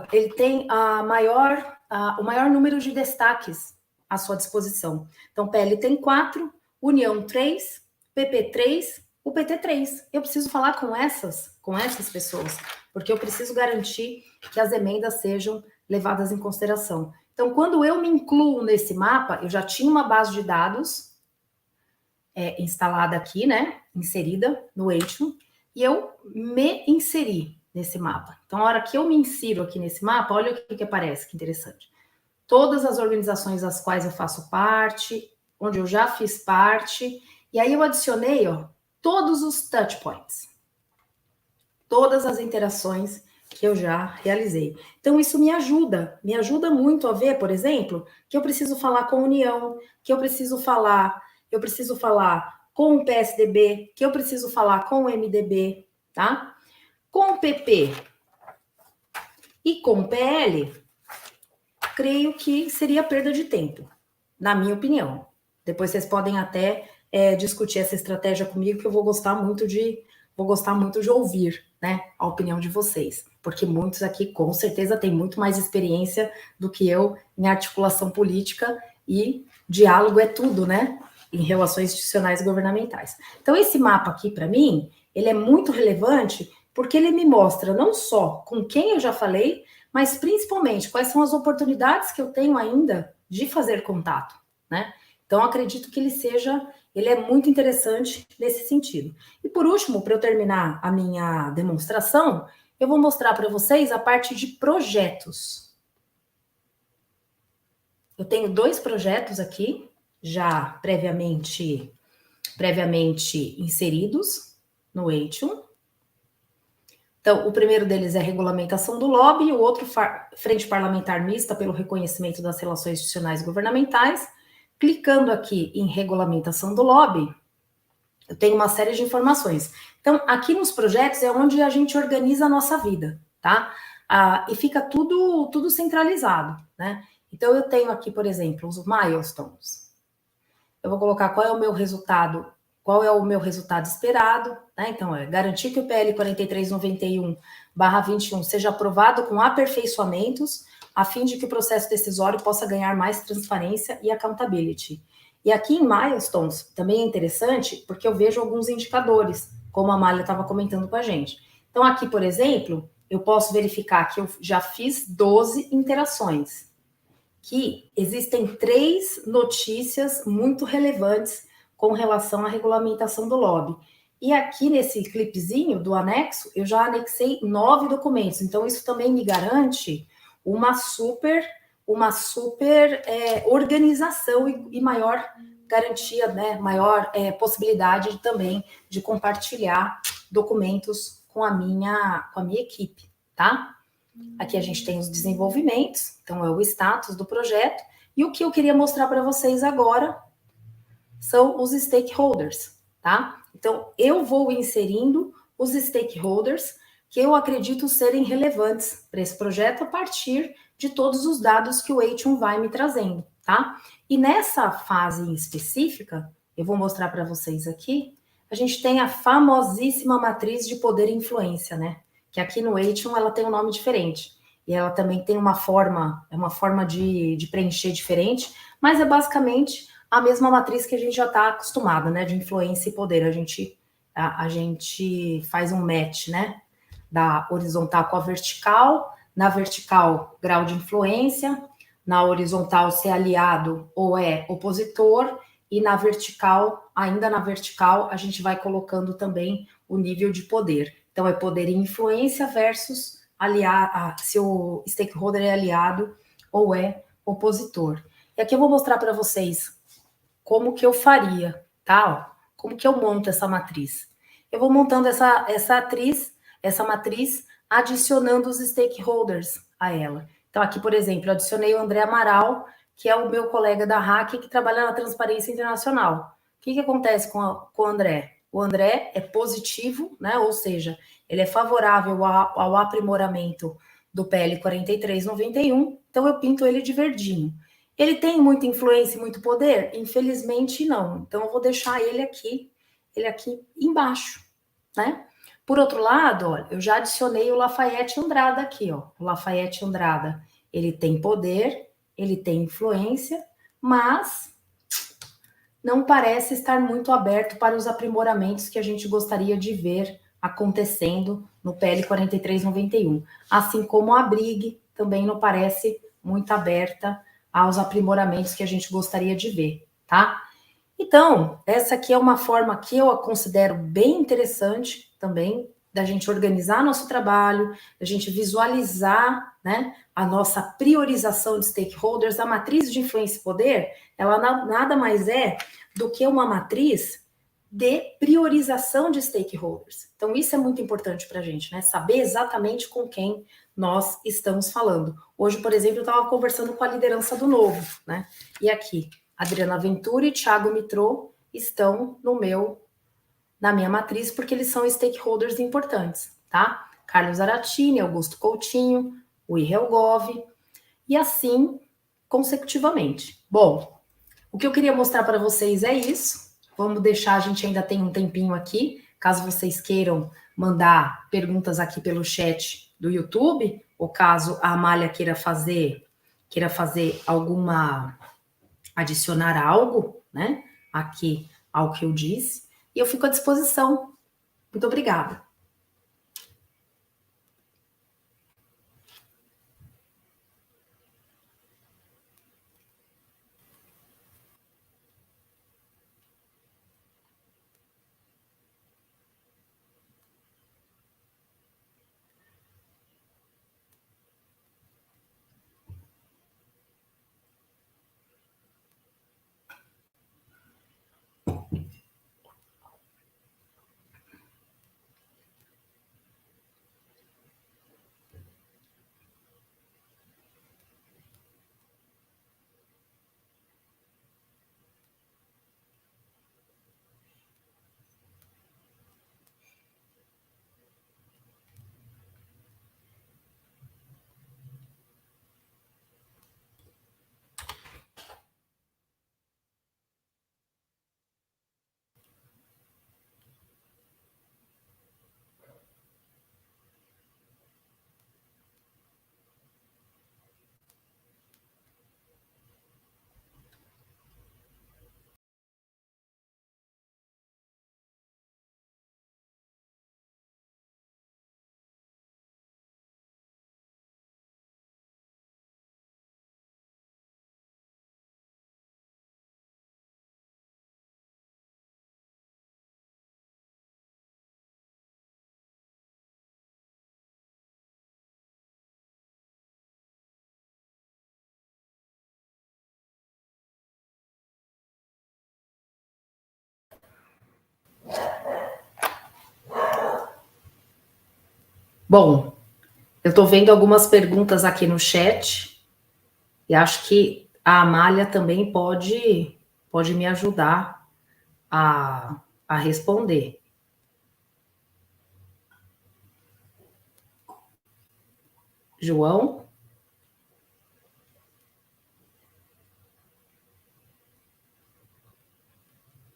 número de destaques à sua disposição. Então, o PL tem 4, União 3, PP 3, o PT 3. Eu preciso falar com essas pessoas, porque eu preciso garantir que as emendas sejam levadas em consideração. Então, quando eu me incluo nesse mapa, eu já tinha uma base de dados instalada aqui, né, inserida no eixo, e eu me inseri nesse mapa. Então, a hora que eu me insiro aqui nesse mapa, olha o que aparece, que interessante. Todas as organizações das quais eu faço parte, onde eu já fiz parte, e aí eu adicionei, ó, todos os touch points, todas as interações que eu já realizei. Então, isso me ajuda muito a ver, por exemplo, que eu preciso falar com a União, que eu preciso falar com o PSDB, que eu preciso falar com o MDB, tá? Com o PP e com o PL, creio que seria perda de tempo, na minha opinião. Depois vocês podem até discutir essa estratégia comigo, que eu vou gostar muito de ouvir, né, a opinião de vocês, porque muitos aqui com certeza têm muito mais experiência do que eu em articulação política, e diálogo é tudo, né, em relações institucionais e governamentais. Então, esse mapa aqui, para mim, ele é muito relevante, porque ele me mostra não só com quem eu já falei, mas principalmente quais são as oportunidades que eu tenho ainda de fazer contato, né? Então, acredito que ele é muito interessante nesse sentido. E por último, para eu terminar a minha demonstração, eu vou mostrar para vocês a parte de projetos. Eu tenho 2 projetos aqui, já previamente inseridos no Atium. Então, o primeiro deles é a regulamentação do lobby, e o outro, Frente Parlamentar Mista pelo Reconhecimento das Relações Institucionais Governamentais. Clicando aqui em regulamentação do lobby, eu tenho uma série de informações. Então, aqui nos projetos é onde a gente organiza a nossa vida, tá? E fica tudo centralizado, né? Então, eu tenho aqui, por exemplo, os milestones. Eu vou colocar qual é o meu resultado esperado, né? Então, garantir que o PL 4391/21 seja aprovado com aperfeiçoamentos, a fim de que o processo decisório possa ganhar mais transparência e accountability. E aqui em milestones também é interessante, porque eu vejo alguns indicadores, como a Amália estava comentando com a gente. Então, aqui, por exemplo, eu posso verificar que eu já fiz 12 interações, que existem 3 notícias muito relevantes com relação à regulamentação do lobby. E aqui nesse clipezinho do anexo, eu já anexei 9 documentos. Então, isso também me garante uma super organização e maior garantia, né? Maior possibilidade também de compartilhar documentos com a minha equipe, tá? Aqui a gente tem os desenvolvimentos, então é o status do projeto. E o que eu queria mostrar para vocês agora são os stakeholders, tá? Então, eu vou inserindo os stakeholders que eu acredito serem relevantes para esse projeto a partir de todos os dados que o Atium vai me trazendo, tá? E nessa fase em específica, eu vou mostrar para vocês aqui, a gente tem a famosíssima matriz de poder e influência, né? Que aqui no Atium ela tem um nome diferente. E ela também tem uma forma de preencher diferente, mas é basicamente a mesma matriz que a gente já está acostumado, né? De influência e poder. A gente faz um match, né? Da horizontal com a vertical, na vertical, grau de influência, na horizontal, ser aliado ou é opositor, e na vertical, ainda na vertical, a gente vai colocando também o nível de poder. Então, é poder e influência versus se o stakeholder é aliado ou é opositor. E aqui eu vou mostrar para vocês como que eu faria, tá? Como que eu monto essa matriz. Eu vou montando essa matriz, adicionando os stakeholders a ela. Então, aqui, por exemplo, eu adicionei o André Amaral, que é o meu colega da RAC, que trabalha na Transparência Internacional. O que acontece com o André? O André é positivo, né? Ou seja, ele é favorável ao aprimoramento do PL 4391, então eu pinto ele de verdinho. Ele tem muita influência e muito poder? Infelizmente, não. Então, eu vou deixar ele aqui embaixo, né? Por outro lado, olha, eu já adicionei o Lafayette Andrada aqui, ó. O Lafayette Andrada, ele tem poder, ele tem influência, mas não parece estar muito aberto para os aprimoramentos que a gente gostaria de ver acontecendo no PL 4391. Assim como a Brig também não parece muito aberta aos aprimoramentos que a gente gostaria de ver, tá? Então, essa aqui é uma forma que eu a considero bem interessante também da gente organizar nosso trabalho, da gente visualizar, né, a nossa priorização de stakeholders. A matriz de influência e poder, ela nada mais é do que uma matriz de priorização de stakeholders. Então, isso é muito importante para a gente, né? Saber exatamente com quem nós estamos falando. Hoje, por exemplo, eu estava conversando com a liderança do Novo, né? E aqui, Adriana Ventura e Thiago Mitrô estão na minha matriz, porque eles são stakeholders importantes, tá? Carlos Aratini, Augusto Coutinho, o Helgov, e assim consecutivamente. Bom, o que eu queria mostrar para vocês é isso. Vamos deixar, a gente ainda tem um tempinho aqui, caso vocês queiram mandar perguntas aqui pelo chat do YouTube, ou caso a Amália queira fazer adicionar algo, né, aqui ao que eu disse, e eu fico à disposição. Muito obrigada. Bom, eu estou vendo algumas perguntas aqui no chat e acho que a Amália também pode me ajudar a responder. João?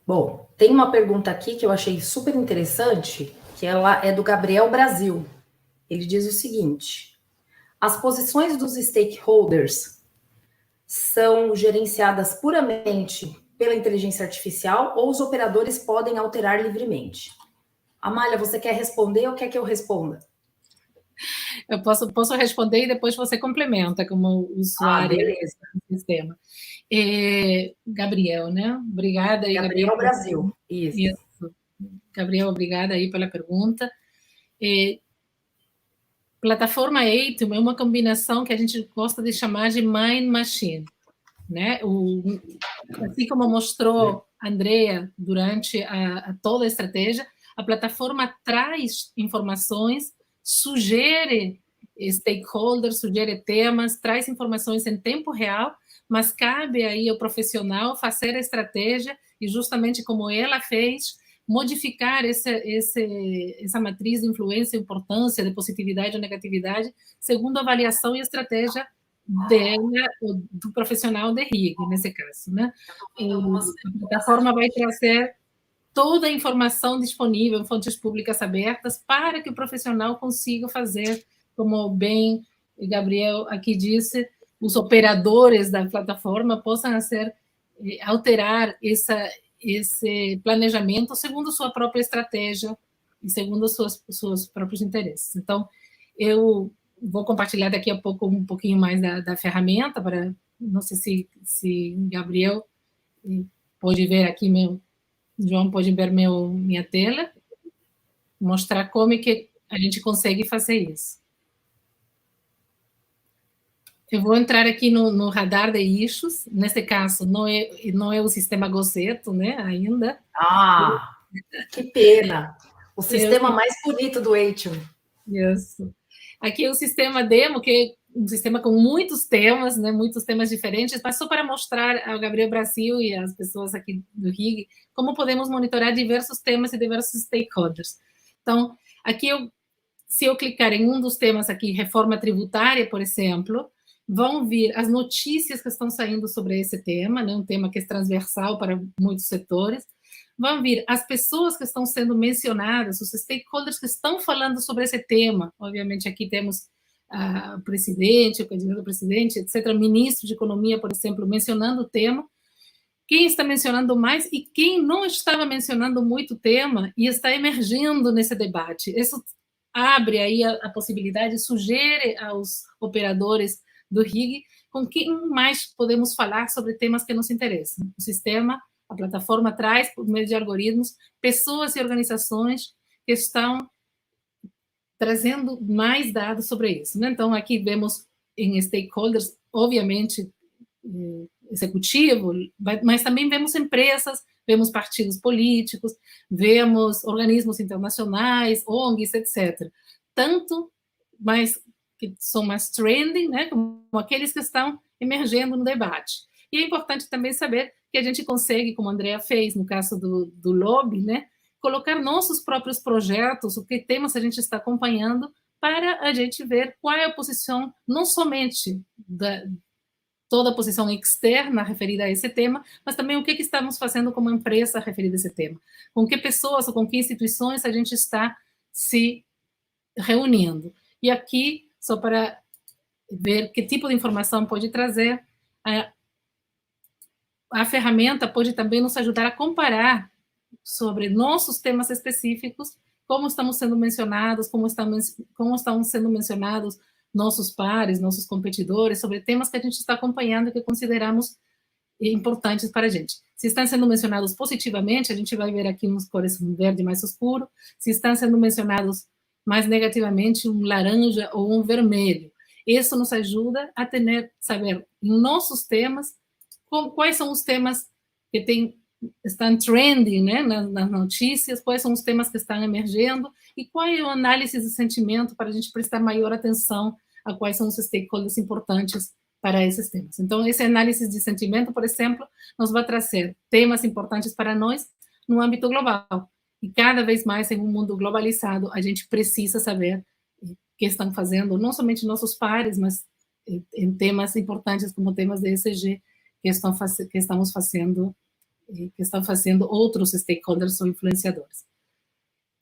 Bom, tem uma pergunta aqui que eu achei super interessante, que ela é do Gabriel Brasil. Ele diz o seguinte: as posições dos stakeholders são gerenciadas puramente pela inteligência artificial ou os operadores podem alterar livremente? Amália, você quer responder ou quer que eu responda? Eu posso responder e depois você complementa como usuário do sistema. Gabriel, né? Obrigada aí, Gabriel Brasil. Isso. Gabriel, obrigada aí pela pergunta. Plataforma Atom é uma combinação que a gente gosta de chamar de mind machine, né? Assim como mostrou a Andrea durante toda a estratégia, a plataforma traz informações, sugere stakeholders, sugere temas, traz informações em tempo real, mas cabe aí ao profissional fazer a estratégia e justamente como ela fez, modificar essa matriz de influência, importância, de positividade ou negatividade, segundo a avaliação e estratégia dela, do profissional de RIG, nesse caso, né? A plataforma vai trazer toda a informação disponível em fontes públicas abertas para que o profissional consiga fazer, como bem o Gabriel aqui disse, os operadores da plataforma possam alterar esse planejamento segundo sua própria estratégia e segundo seus próprios interesses. Então, eu vou compartilhar daqui a pouco um pouquinho mais da ferramenta, para não sei se Gabriel pode ver aqui João pode ver minha tela, mostrar como é que a gente consegue fazer isso. Eu vou entrar aqui no radar de issues, nesse caso não é o sistema Gosseto, né, ainda. Ah, que pena! O sistema mais bonito do Atom. Isso. Aqui é o sistema demo, que é um sistema com muitos temas, né, muitos temas diferentes, mas só para mostrar ao Gabriel Brasil e às pessoas aqui do RIG como podemos monitorar diversos temas e diversos stakeholders. Então, aqui, se eu clicar em um dos temas aqui, reforma tributária, por exemplo, vão vir as notícias que estão saindo sobre esse tema, né, um tema que é transversal para muitos setores, vão vir as pessoas que estão sendo mencionadas, os stakeholders que estão falando sobre esse tema. Obviamente, aqui temos o presidente, o candidato ao presidente, etc., o ministro de Economia, por exemplo, mencionando o tema. Quem está mencionando mais e quem não estava mencionando muito o tema e está emergindo nesse debate. Isso abre aí a possibilidade, sugere aos operadores do RIG com quem mais podemos falar sobre temas que nos interessam. O sistema, a plataforma traz, por meio de algoritmos, pessoas e organizações que estão trazendo mais dados sobre isso, né? Então, aqui vemos em stakeholders, obviamente, executivo, mas também vemos empresas, vemos partidos políticos, vemos organismos internacionais, ONGs, etc. Tanto mais que são mais trending, né, como aqueles que estão emergendo no debate. E é importante também saber que a gente consegue, como a Andrea fez no caso do lobby, né, colocar nossos próprios projetos, o que temas a gente está acompanhando, para a gente ver qual é a posição, não somente toda a posição externa referida a esse tema, mas também o que estamos fazendo como empresa referida a esse tema. Com que pessoas ou com que instituições a gente está se reunindo. E aqui, só para ver que tipo de informação pode trazer, a ferramenta pode também nos ajudar a comparar sobre nossos temas específicos, como estamos sendo mencionados, como estão sendo mencionados nossos pares, nossos competidores, sobre temas que a gente está acompanhando e que consideramos importantes para a gente. Se estão sendo mencionados positivamente, a gente vai ver aqui uns cores verde mais escuro. Se estão sendo mencionados mais negativamente, um laranja ou um vermelho. Isso nos ajuda a saber, em nossos temas, quais são os temas que têm estão trending, né, nas notícias, quais são os temas que estão emergendo e qual é o análise de sentimento para a gente prestar maior atenção a quais são os stakeholders importantes para esses temas. Então, esse análise de sentimento, por exemplo, nos vai trazer temas importantes para nós no âmbito global. E cada vez mais, em um mundo globalizado, a gente precisa saber o que estão fazendo, não somente nossos pares, mas em temas importantes como temas de ESG que estamos fazendo, que estão fazendo outros stakeholders ou influenciadores.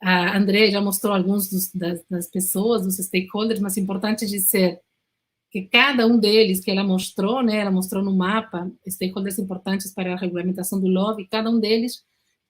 A Andrea já mostrou alguns das pessoas, dos stakeholders, mas é importante dizer que cada um deles que ela mostrou, né, ela mostrou no mapa stakeholders importantes para a regulamentação do lobby, cada um deles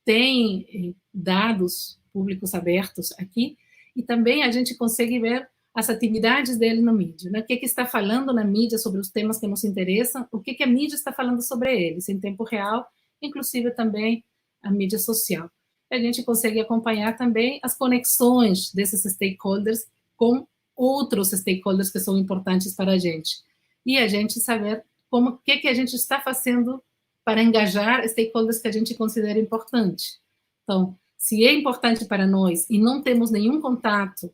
tem dados públicos abertos aqui, e também a gente consegue ver as atividades dele na mídia, né? O que está falando na mídia sobre os temas que nos interessam, o que a mídia está falando sobre eles em tempo real, inclusive também a mídia social. A gente consegue acompanhar também as conexões desses stakeholders com outros stakeholders que são importantes para a gente. E a gente saber o que a gente está fazendo para engajar stakeholders que a gente considera importante. Então, se é importante para nós e não temos nenhum contato,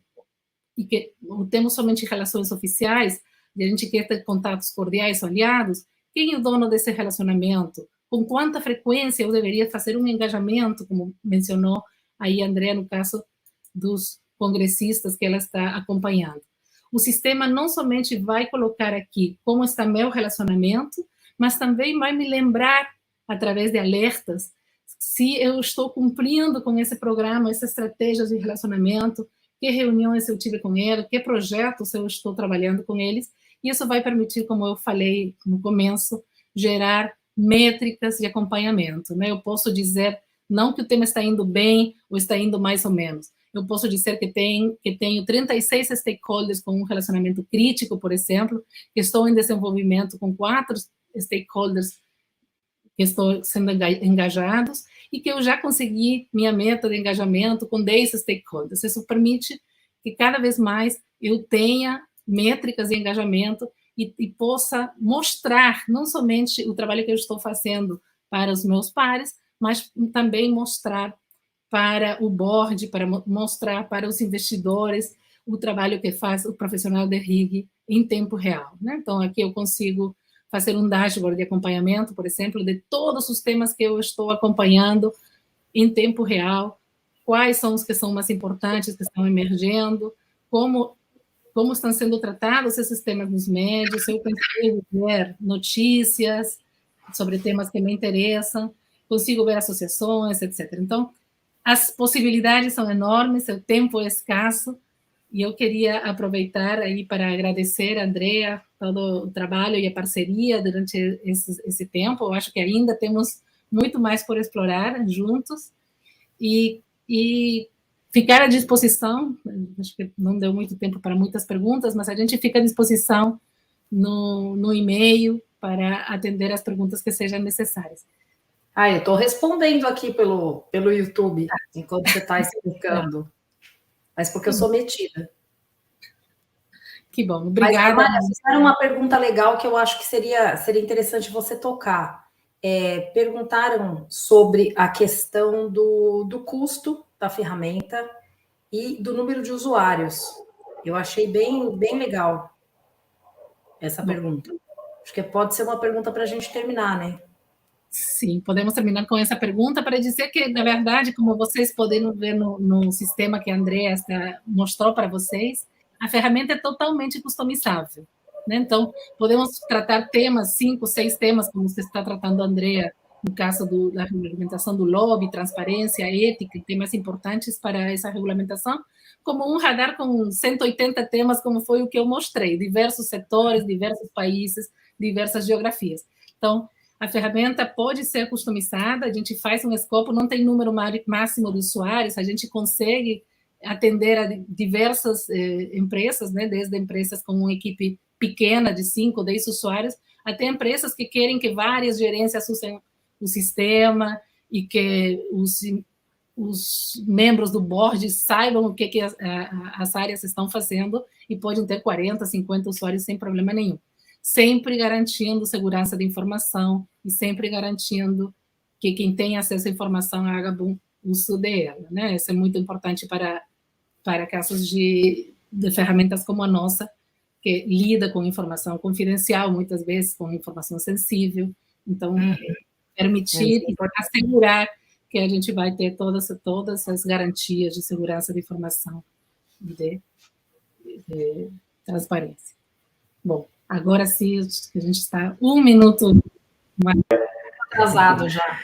e que temos somente relações oficiais, e a gente quer ter contatos cordiais ou aliados, quem é o dono desse relacionamento? Com quanta frequência eu deveria fazer um engajamento, como mencionou aí a Andrea, no caso dos congressistas que ela está acompanhando. O sistema não somente vai colocar aqui como está meu relacionamento, mas também vai me lembrar, através de alertas, se eu estou cumprindo com esse programa, essa estratégia de relacionamento, que reuniões eu tive com ele, que projetos eu estou trabalhando com eles, e isso vai permitir, como eu falei no começo, gerar métricas de acompanhamento, né? Eu posso dizer, não que o tema está indo bem ou está indo mais ou menos, eu posso dizer que tenho 36 stakeholders com um relacionamento crítico, por exemplo, que estou em desenvolvimento com 4 stakeholders que estão sendo engajados, e que eu já consegui minha meta de engajamento com 10 stakeholders. Isso permite que cada vez mais eu tenha métricas de engajamento e possa mostrar não somente o trabalho que eu estou fazendo para os meus pares, mas também mostrar para o board, para mostrar para os investidores o trabalho que faz o profissional de RIG em tempo real, né? Então, aqui eu consigo fazer um dashboard de acompanhamento, por exemplo, de todos os temas que eu estou acompanhando em tempo real, quais são os que são mais importantes, que estão emergendo, como estão sendo tratados esses temas nos médios, se eu consigo ver notícias sobre temas que me interessam, consigo ver associações, etc. Então, as possibilidades são enormes, o tempo é escasso, e eu queria aproveitar aí para agradecer a Andrea todo o trabalho e a parceria durante esse tempo. Eu acho que ainda temos muito mais por explorar juntos, e ficar à disposição. Acho que não deu muito tempo para muitas perguntas, mas a gente fica à disposição no e-mail para atender as perguntas que sejam necessárias. Eu estou respondendo aqui pelo YouTube, enquanto você está explicando. Mas porque eu sou metida. Que bom, obrigada. Mas, era uma pergunta legal que eu acho que seria interessante você tocar. Perguntaram sobre a questão do custo da ferramenta e do número de usuários. Eu achei bem legal essa pergunta. Acho que pode ser uma pergunta para a gente terminar, né? Sim, podemos terminar com essa pergunta para dizer que, na verdade, como vocês podem ver no sistema que a Andrea mostrou para vocês, a ferramenta é totalmente customizável, né? Então, podemos tratar temas, 5, 6 temas, como você está tratando, Andrea, no caso da regulamentação do lobby, transparência, ética, temas importantes para essa regulamentação, como um radar com 180 temas, como foi o que eu mostrei, diversos setores, diversos países, diversas geografias. Então, a ferramenta pode ser customizada, a gente faz um escopo, não tem número máximo de usuários, a gente consegue atender a diversas empresas, né, desde empresas com uma equipe pequena de 5 ou 10 usuários, até empresas que querem que várias gerências usem o sistema e que os membros do board saibam o que as áreas estão fazendo, e podem ter 40, 50 usuários sem problema nenhum. Sempre garantindo segurança de informação e sempre garantindo que quem tem acesso à informação haja bom uso dela, né? Isso é muito importante para casos de ferramentas como a nossa, que lida com informação confidencial, muitas vezes com informação sensível. Então, permitir e assegurar que a gente vai ter todas as garantias de segurança de informação e de transparência. Bom, agora sim, a gente está 1 minuto mais atrasado já.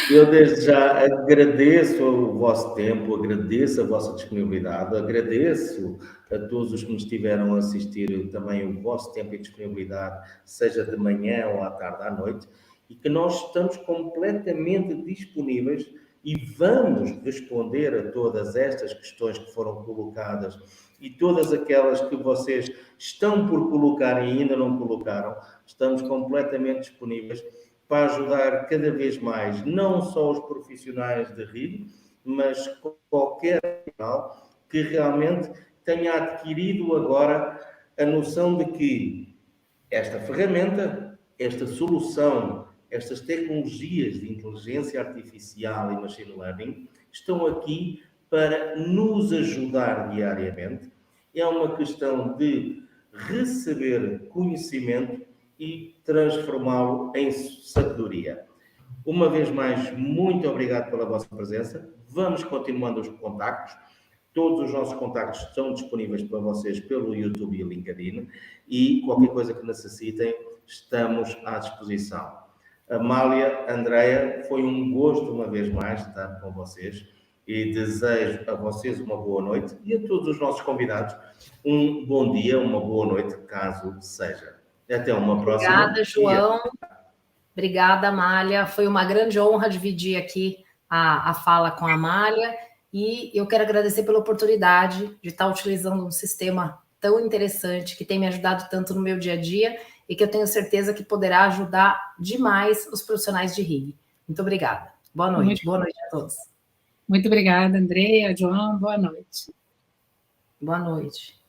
Eu desde já agradeço o vosso tempo, agradeço a vossa disponibilidade, agradeço a todos os que nos estiveram a assistir também o vosso tempo e disponibilidade, seja de manhã ou à tarde, à noite, e que nós estamos completamente disponíveis e vamos responder a todas estas questões que foram colocadas e todas aquelas que vocês estão por colocar e ainda não colocaram. Estamos completamente disponíveis para ajudar cada vez mais, não só os profissionais de RIB, mas qualquer profissional que realmente tenha adquirido agora a noção de que esta ferramenta, esta solução, estas tecnologias de inteligência artificial e machine learning estão aqui para nos ajudar diariamente. É uma questão de receber conhecimento e transformá-lo em sabedoria. Uma vez mais, muito obrigado pela vossa presença. Vamos continuando os contactos. Todos os nossos contactos estão disponíveis para vocês pelo YouTube e LinkedIn. E qualquer coisa que necessitem, estamos à disposição. Amália, Andreia, foi um gosto uma vez mais estar com vocês. E desejo a vocês uma boa noite e a todos os nossos convidados um bom dia, uma boa noite, caso seja. Até uma próxima. Obrigada, João. Obrigada, Amália. Foi uma grande honra dividir aqui a fala com a Amália. E eu quero agradecer pela oportunidade de estar utilizando um sistema tão interessante, que tem me ajudado tanto no meu dia a dia e que eu tenho certeza que poderá ajudar demais os profissionais de RIG. Muito obrigada. Boa noite. Boa noite a todos. Muito obrigada, Andreia, João. Boa noite. Boa noite.